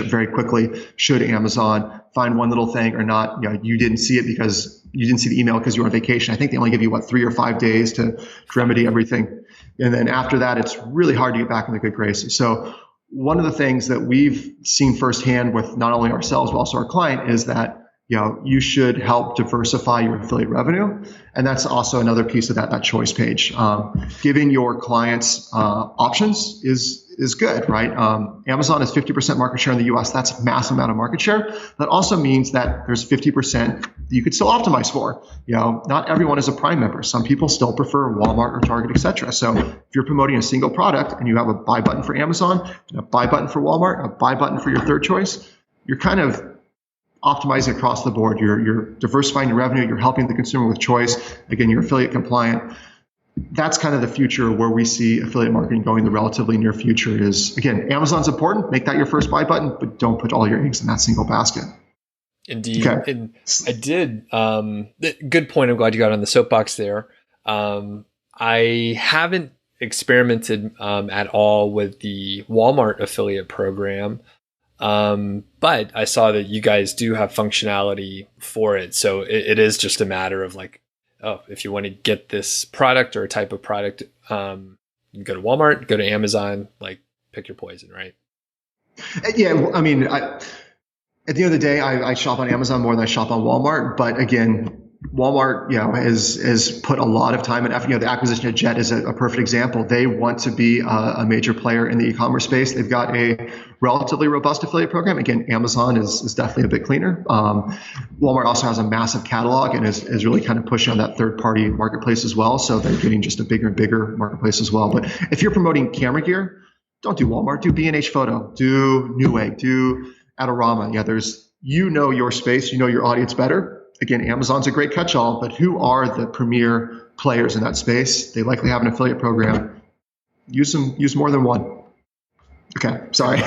very quickly. Should Amazon find one little thing or not, you didn't see it because you didn't see the email because you were on vacation. I think they only give you 3 or 5 days to remedy everything. And then after that, it's really hard to get back in the good graces. So one of the things that we've seen firsthand with not only ourselves, but also our client is that you should help diversify your affiliate revenue. And that's also another piece of that choice page. Giving your clients options is good, right? Amazon has 50% market share in the US. That's a massive amount of market share. That also means that there's 50% that you could still optimize for. Not everyone is a Prime member. Some people still prefer Walmart or Target, etc. So if you're promoting a single product and you have a buy button for Amazon, and a buy button for Walmart, a buy button for your third choice, you're kind of optimizing across the board. You're diversifying your revenue. You're helping the consumer with choice. Again, you're affiliate compliant. That's kind of the future where we see affiliate marketing going. The relatively near future is, again, Amazon's important. Make that your first buy button, but don't put all your eggs in that single basket. Indeed. Okay. And I did. Good point. I'm glad you got on the soapbox there. I haven't experimented at all with the Walmart affiliate program. But I saw that you guys do have functionality for it. So it is just a matter of if you want to get this product or a type of product, you go to Walmart, go to Amazon, pick your poison, right? Yeah. I mean, at the end of the day, I shop on Amazon more than I shop on Walmart. But again, Walmart, has put a lot of time and effort. The acquisition of Jet is a perfect example. They want to be a major player in the e-commerce space. They've got a relatively robust affiliate program. Again, Amazon is definitely a bit cleaner. Walmart also has a massive catalog and is really kind of pushing on that third-party marketplace as well. So they're getting just a bigger and bigger marketplace as well. But if you're promoting camera gear, don't do Walmart. Do B&H Photo. Do Newegg. Do Adorama. There's your space. Your audience better. Again, Amazon's a great catch-all, but who are the premier players in that space? They likely have an affiliate program. Use more than one. Okay, sorry.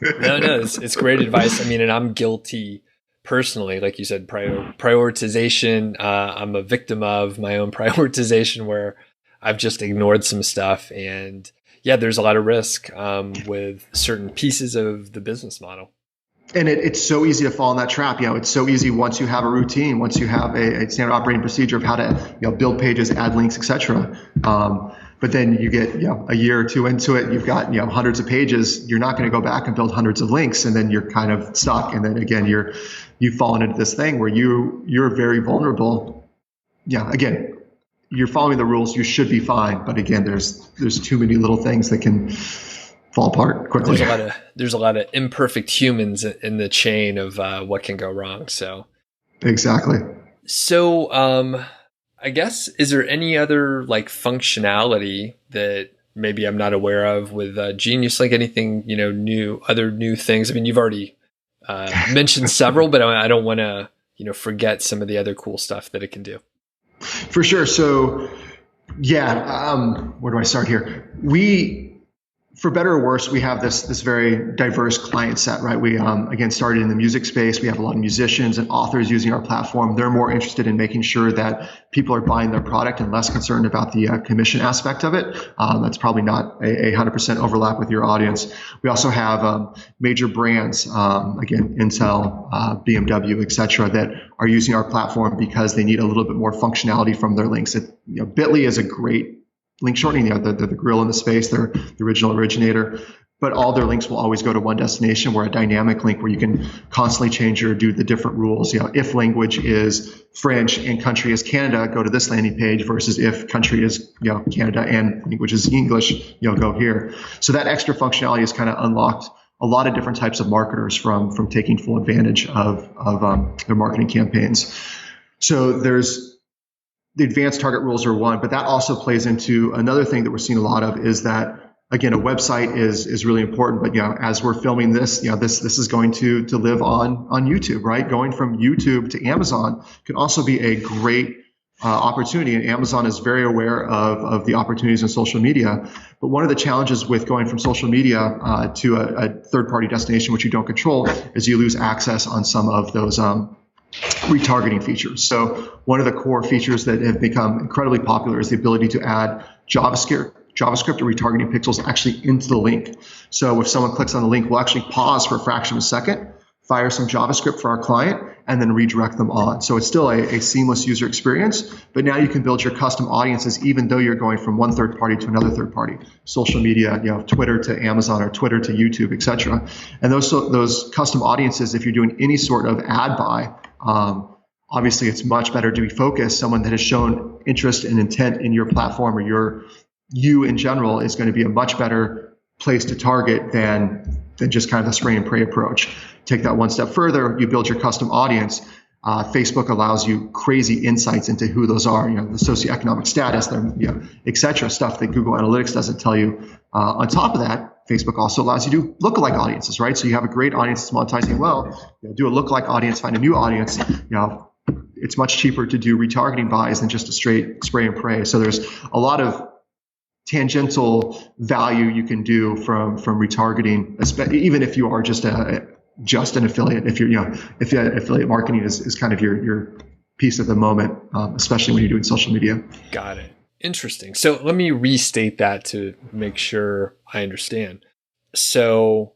No, it's great advice. I mean, and I'm guilty personally, like you said, prioritization. I'm a victim of my own prioritization where I've just ignored some stuff. And yeah, there's a lot of risk with certain pieces of the business model. And it's so easy to fall in that trap. It's so easy once you have a routine, once you have a standard operating procedure of how to build pages, add links, etc. But then you get a year or two into it, you've got hundreds of pages. You're not going to go back and build hundreds of links, and then you're kind of stuck. And then again, you've fallen into this thing where you're very vulnerable. Again, you're following the rules. You should be fine, but again, there's too many little things that can fall apart quickly. There's a lot of imperfect humans in the chain of what can go wrong. So exactly. So I guess, is there any other like functionality that maybe I'm not aware of with Genius Link? Anything other new things? I mean, you've already mentioned several, but I don't want to forget some of the other cool stuff that it can do. For sure. So where do I start here? For better or worse, we have this very diverse client set, right? We, again, started in the music space. We have a lot of musicians and authors using our platform. They're more interested in making sure that people are buying their product and less concerned about the commission aspect of it. That's probably not a 100% overlap with your audience. We also have major brands, again, Intel, BMW, et cetera, that are using our platform because they need a little bit more functionality from their links. Bitly is a great link shortening, they're the grill in the space, they're the original originator, but all their links will always go to one destination. We're a dynamic link where you can constantly change or do the different rules. If language is French and country is Canada, go to this landing page, versus if country is Canada and language is English, go here. So that extra functionality has kind of unlocked a lot of different types of marketers from taking full advantage of their marketing campaigns. So there's the advanced target rules are one, but that also plays into another thing that we're seeing a lot of is that, again, a website is really important. But as we're filming this, this is going to live on YouTube, right? Going from YouTube to Amazon can also be a great opportunity, and Amazon is very aware of the opportunities in social media. But one of the challenges with going from social media to a third-party destination, which you don't control, is you lose access on some of those retargeting features. So one of the core features that have become incredibly popular is the ability to add JavaScript or retargeting pixels actually into the link. So if someone clicks on the link, we'll actually pause for a fraction of a second, fire some JavaScript for our client, and then redirect them on. So it's still a seamless user experience, but now you can build your custom audiences even though you're going from one third party to another third party. Social media, Twitter to Amazon or Twitter to YouTube, et cetera. And those custom audiences, if you're doing any sort of ad buy, obviously it's much better to be focused. Someone that has shown interest and intent in your platform or you in general is going to be a much better place to target than just kind of the spray and pray approach. Take that one step further, you build your custom audience. Facebook allows you crazy insights into who those are, the socioeconomic status, et cetera, stuff that Google Analytics doesn't tell you. On top of that, Facebook also allows you to do lookalike audiences, right? So you have a great audience that's monetizing well, do a lookalike audience, find a new audience. It's much cheaper to do retargeting buys than just a straight spray and pray. So there's a lot of tangential value you can do from retargeting, even if you are just an affiliate. If affiliate marketing is kind of your piece at the moment, especially when you're doing social media. Got it. Interesting. So let me restate that to make sure I understand. So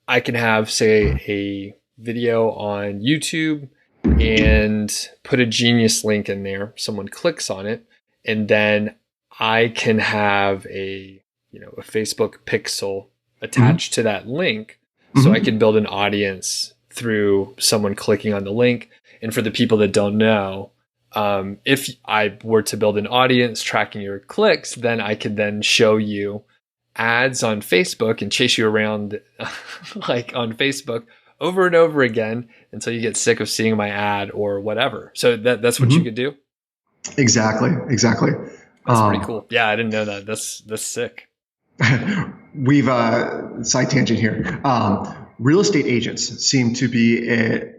I can have, say, a video on YouTube and put a Genius link in there. Someone clicks on it, and then I can have a Facebook pixel attached to that link. So I can build an audience through someone clicking on the link. And for the people that don't know, If I were to build an audience tracking your clicks, then I could then show you ads on Facebook and chase you around like on Facebook over and over again until you get sick of seeing my ad or whatever. So that's what you could do. Exactly. That's pretty cool. Yeah, I didn't know that. That's sick. We've side tangent here. Real estate agents seem to be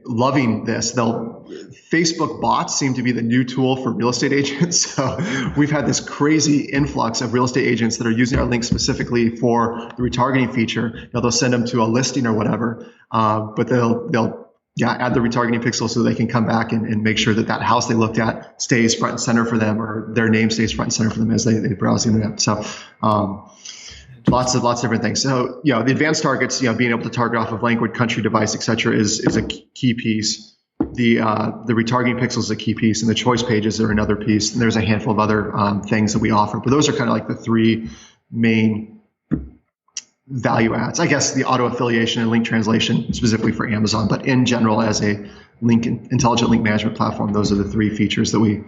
loving this. Facebook bots seem to be the new tool for real estate agents. So we've had this crazy influx of real estate agents that are using our link specifically for the retargeting feature. They'll send them to a listing or whatever, but they'll add the retargeting pixel so they can come back and make sure that house they looked at stays front and center for them, or their name stays front and center for them as they browse the internet. So lots of different things. So the advanced targets, being able to target off of language, country, device, etc., is a key piece. The retargeting pixel is a key piece, and the choice pages are another piece. And there's a handful of other things that we offer, but those are kind of like the three main value adds. I guess the auto affiliation and link translation specifically for Amazon, but in general as a intelligent link management platform, those are the three features that we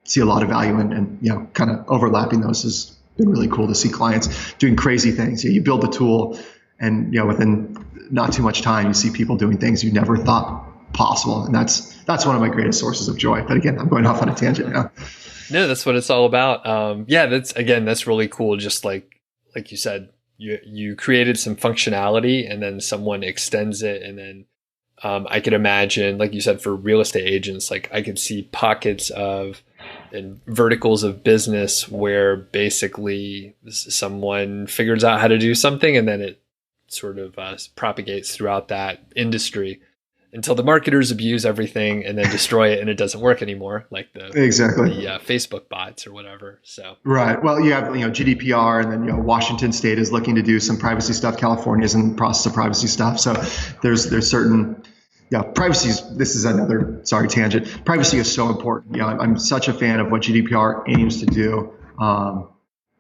see a lot of value in, and kind of overlapping those has been really cool to see clients doing crazy things. You build the tool, and within not too much time, you see people doing things you never thought possible, and that's one of my greatest sources of joy. But again, I'm going off on a tangent now. No, that's what it's all about. That's really cool. Just like you said, you created some functionality, and then someone extends it, and then I could imagine, like you said, for real estate agents, like I could see pockets of and verticals of business where basically someone figures out how to do something, and then it sort of propagates throughout that industry until the marketers abuse everything and then destroy it and it doesn't work anymore, like the Facebook bots or whatever. So right. Well, you have GDPR, and then Washington State is looking to do some privacy stuff. California is in the process of privacy stuff. So there's certain privacy. This is another tangent. Privacy is so important. I'm such a fan of what GDPR aims to do.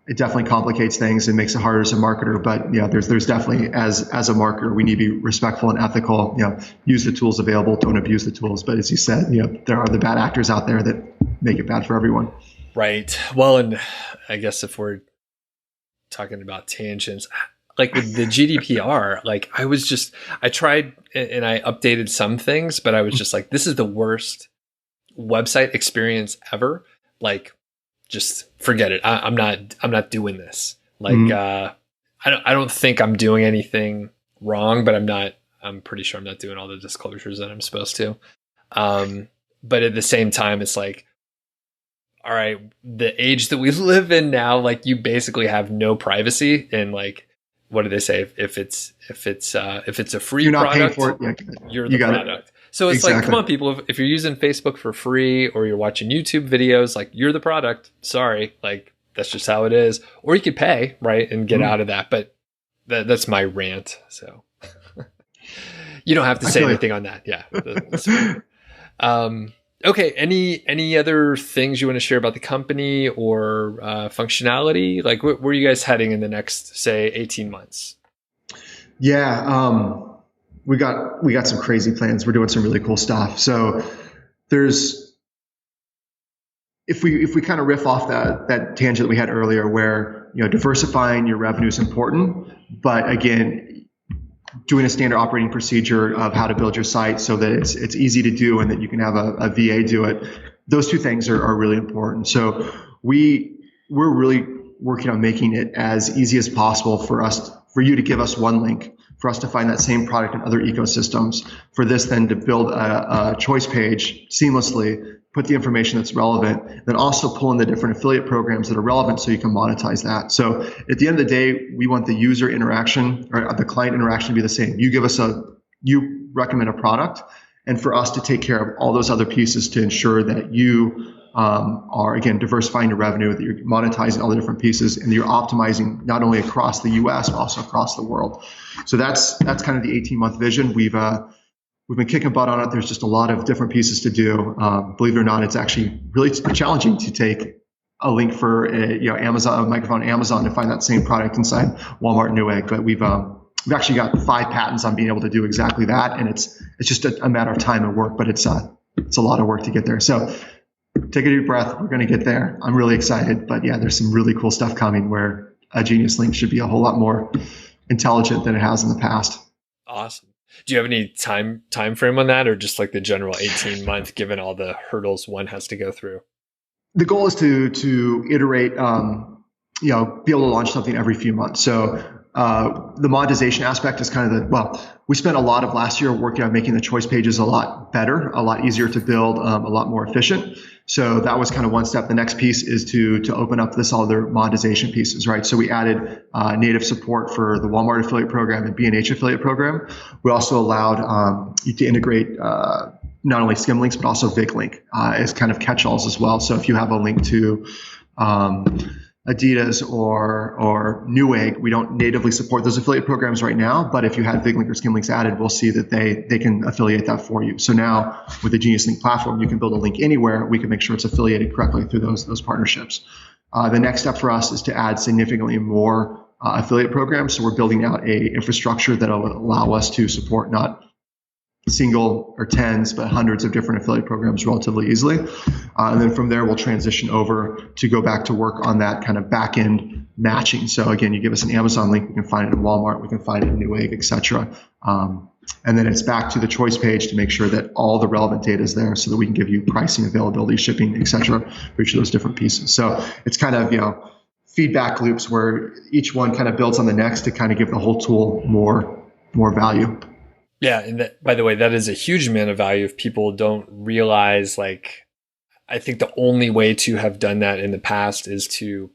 It definitely complicates things and makes it harder as a marketer. But there's definitely as a marketer, we need to be respectful and ethical. Use the tools available, don't abuse the tools. But as you said, there are the bad actors out there that make it bad for everyone. Right. Well, and I guess if we're talking about tangents, like with the GDPR, like I tried and I updated some things, but I was just like, this is the worst website experience ever. Like, just forget it. I'm not doing this. Like, I don't think I'm doing anything wrong, but I'm pretty sure I'm not doing all the disclosures that I'm supposed to. But at the same time, it's like, all right, the age that we live in now, like you basically have no privacy, and like, what do they say? If it's a free product, paying for it. You're the product. So it's like, come on, people, if you're using Facebook for free or you're watching YouTube videos, like you're the product. Sorry. Like that's just how it is. Or you could pay, right, and get out of that. But that's my rant. So you don't have to say anything on that. Yeah. Okay. Any other things you want to share about the company or functionality? Like where are you guys heading in the next, say, 18 months? Yeah. We got some crazy plans. We're doing some really cool stuff. So if we kind of riff off that tangent that we had earlier, where diversifying your revenue is important, but again, doing a standard operating procedure of how to build your site so that it's easy to do and that you can have a VA do it. Those two things are really important. So we're really working on making it as easy as possible for you to give us one link, for us to find that same product in other ecosystems, for this then to build a choice page seamlessly, put the information that's relevant, then also pull in the different affiliate programs that are relevant so you can monetize that. So at the end of the day, we want the user interaction or the client interaction to be the same. You recommend a product, and for us to take care of all those other pieces to ensure that you are, again, diversifying your revenue, that you're monetizing all the different pieces, and you're optimizing not only across the US, but also across the world. So that's kind of the 18-month vision. We've been kicking butt on it. There's just a lot of different pieces to do. Believe it or not, it's actually really challenging to take a link for Amazon, a microphone Amazon, to find that same product inside Walmart Newegg. But we've actually got 5 patents on being able to do exactly that, and it's just a matter of time and work. But it's a lot of work to get there. So take a deep breath. We're going to get there. I'm really excited. But yeah, there's some really cool stuff coming where a Genius Link should be a whole lot more intelligent than it has in the past. Awesome. Do you have any time frame on that, or just like the general 18-month, given all the hurdles one has to go through? The goal is to iterate, be able to launch something every few months. So the monetization aspect is kind of we spent a lot of last year working on making the choice pages a lot better, a lot easier to build, a lot more efficient. So that was kind of one step. The next piece is to open up this other monetization pieces, right? So we added native support for the Walmart affiliate program and B&H affiliate program. We also allowed you to integrate not only skim links, but also VigLink as kind of catch-alls as well. So if you have a link to Adidas or Newegg, we don't natively support those affiliate programs right now, but if you had VigLink or skim links added, we'll see that they can affiliate that for you. So now with the Genius Link platform, you can build a link anywhere. We can make sure it's affiliated correctly through those partnerships. The next step for us is to add significantly more affiliate programs. So we're building out a infrastructure that will allow us to support not single or tens, but hundreds of different affiliate programs relatively easily. And then from there, we'll transition over to go back to work on that kind of back end matching. So again, you give us an Amazon link, we can find it in Walmart, we can find it in Newegg, et cetera. And then it's back to the choice page to make sure that all the relevant data is there so that we can give you pricing, availability, shipping, et cetera, for each of those different pieces. So it's kind of, feedback loops where each one kind of builds on the next to kind of give the whole tool more value. Yeah. And by the way, that is a huge amount of value if people don't realize, I think the only way to have done that in the past is to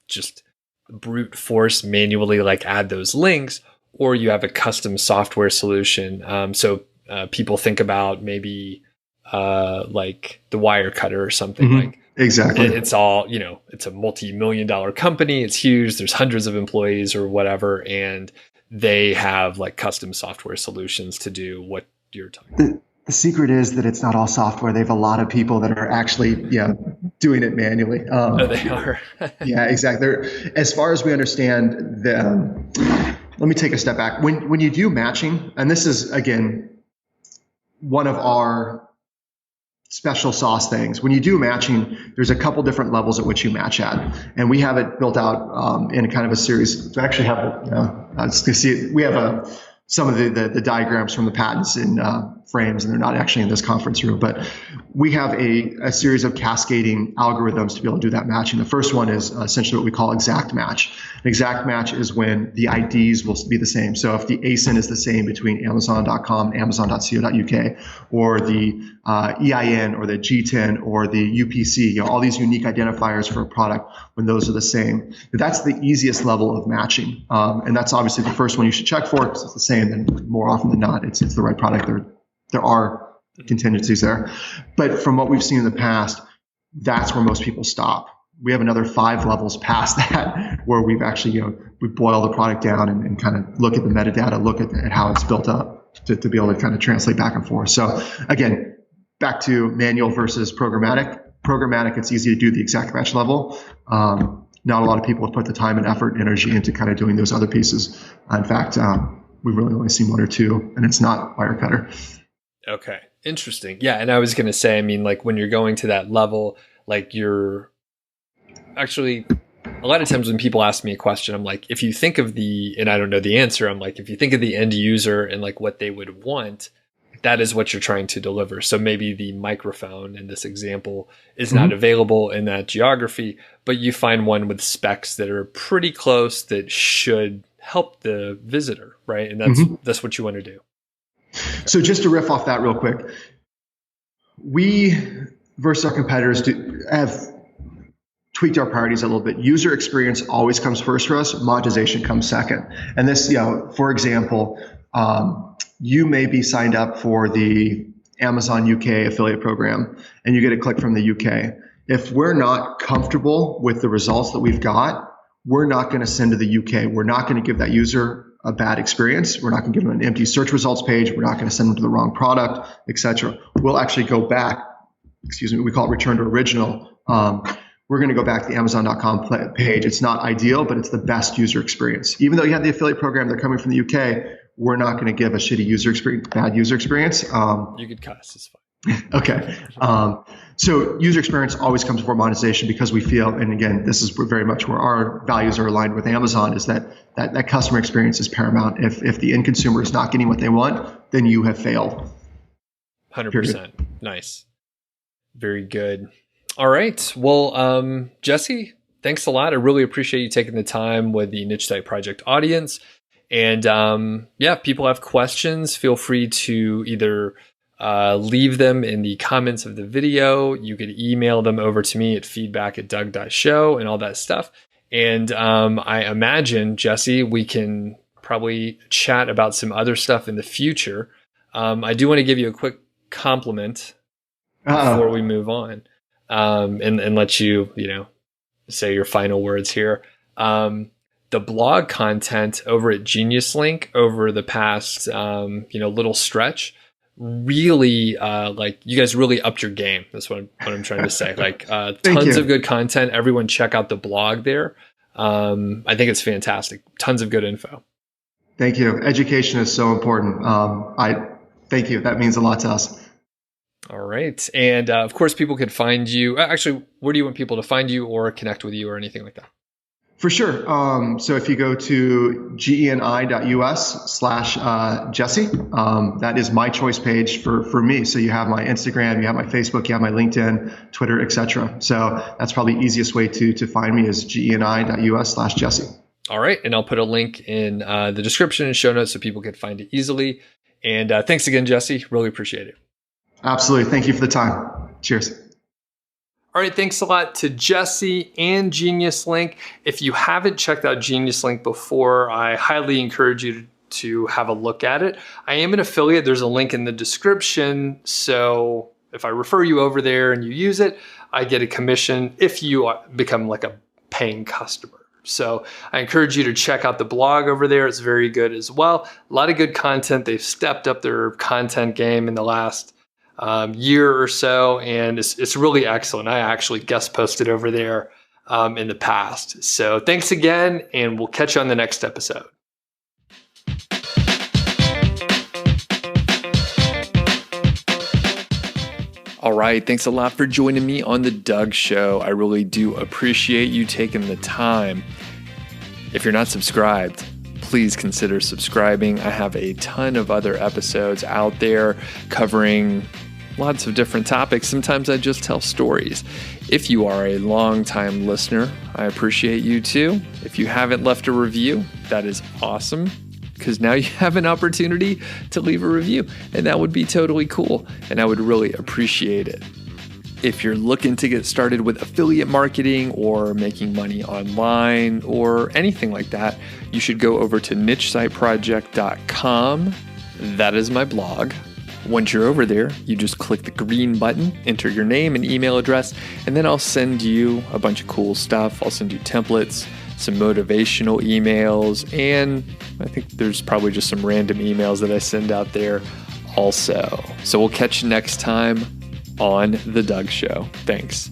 just brute force manually, add those links, or you have a custom software solution. So people think about maybe the Wirecutter or something. Mm-hmm. Exactly. It's all, it's a multi-million-dollar company. It's huge. There's hundreds of employees or whatever. And they have custom software solutions to do what you're talking about. The secret is that it's not all software. They have a lot of people that are actually doing it manually. They are. Yeah, exactly. As far as we understand, let me take a step back. When you do matching, and this is, again, one of our special sauce things. When you do matching, there's a couple different levels at which you match at. And we have it built out in kind of a series. To actually have it, we have some of the diagrams from the patents in frames, and they're not actually in this conference room, but we have a series of cascading algorithms to be able to do that matching. The first one is essentially what we call exact match. An exact match is when the IDs will be the same. So if the ASIN is the same between Amazon.com and Amazon.co.uk, or the EIN or the GTIN or the UPC, all these unique identifiers for a product, when those are the same, that's the easiest level of matching. And that's obviously the first one you should check for, because it's the same, and more often than not, it's the right product. There are contingencies there. But from what we've seen in the past, that's where most people stop. We have another 5 levels past that where we've actually, we boil the product down and kind of look at the metadata, look at how it's built up to be able to kind of translate back and forth. So again, back to manual versus programmatic. Programmatic, it's easy to do the exact match level. Not a lot of people have put the time and effort and energy into kind of doing those other pieces. In fact, we've really only seen 1 or 2, and it's not Wirecutter. Okay. Interesting. Yeah. And I was going to say, when you're going to that level, you're actually, a lot of times when people ask me a question, I'm like, if you think of and I don't know the answer, I'm like, if you think of the end user and what they would want, that is what you're trying to deliver. So maybe the microphone in this example is not available in that geography, but you find one with specs that are pretty close that should help the visitor, right? And that's what you want to do. So just to riff off that real quick, we versus our competitors have tweaked our priorities a little bit. User experience always comes first for us. Monetization comes second. And this, for example, you may be signed up for the Amazon UK affiliate program, and you get a click from the UK. If we're not comfortable with the results that we've got, we're not going to send to the UK. We're not going to give that user a bad experience. We're not going to give them an empty search results page. We're not going to send them to the wrong product, et cetera. We'll actually go back, we call it return to original. We're going to go back to the Amazon.com page. It's not ideal, but it's the best user experience. Even though you have the affiliate program, they're coming from the UK, we're not going to give a shitty user experience, bad user experience. You could cuss, it's fine. Okay. So user experience always comes before monetization because we feel, and again, this is very much where our values are aligned with Amazon, is that customer experience is paramount. If the end consumer is not getting what they want, then you have failed. 100%. Period. Nice. Very good. All right. Well, Jesse, thanks a lot. I really appreciate you taking the time with the Niche Site Project audience. And if people have questions, feel free to either leave them in the comments of the video. You could email them over to me at feedback@doug.show and all that stuff. And I imagine, Jesse, we can probably chat about some other stuff in the future. I do want to give you a quick compliment before we move on, and let you, say your final words here. The blog content over at Genius Link over the past, little stretch, really, you guys really upped your game. That's what I'm trying to say. Tons of good content. Everyone check out the blog there. I think it's fantastic. Tons of good info. Thank you. Education is so important. Thank you. That means a lot to us. All right. And of course, people could find you. Actually, where do you want people to find you or connect with you or anything like that? For sure. So if you go to geni.us/Jesse, that is my choice page for me. So you have my Instagram, you have my Facebook, you have my LinkedIn, Twitter, etc. So that's probably the easiest way to find me is geni.us/Jesse. All right. And I'll put a link in the description and show notes so people can find it easily. And thanks again, Jesse. Really appreciate it. Absolutely. Thank you for the time. Cheers. All right, thanks a lot to Jesse and Genius Link. If you haven't checked out Genius Link before, I highly encourage you to have a look at it. I am an affiliate. There's a link in the description. So if I refer you over there and you use it, I get a commission if you become like a paying customer. So I encourage you to check out the blog over there. It's very good as well. A lot of good content. They've stepped up their content game in the last year or so, and it's really excellent. I actually guest posted over there in the past. So thanks again, and we'll catch you on the next episode. All right, thanks a lot for joining me on The Doug Show. I really do appreciate you taking the time. If you're not subscribed, please consider subscribing. I have a ton of other episodes out there covering lots of different topics. Sometimes I just tell stories. If you are a long-time listener, I appreciate you too. If you haven't left a review, that is awesome, because now you have an opportunity to leave a review, and that would be totally cool, and I would really appreciate it. If you're looking to get started with affiliate marketing or making money online or anything like that, you should go over to nichesiteproject.com. That is my blog. Once you're over there, you just click the green button, enter your name and email address, and then I'll send you a bunch of cool stuff. I'll send you templates, some motivational emails, and I think there's probably just some random emails that I send out there also. So we'll catch you next time on The Doug Show. Thanks.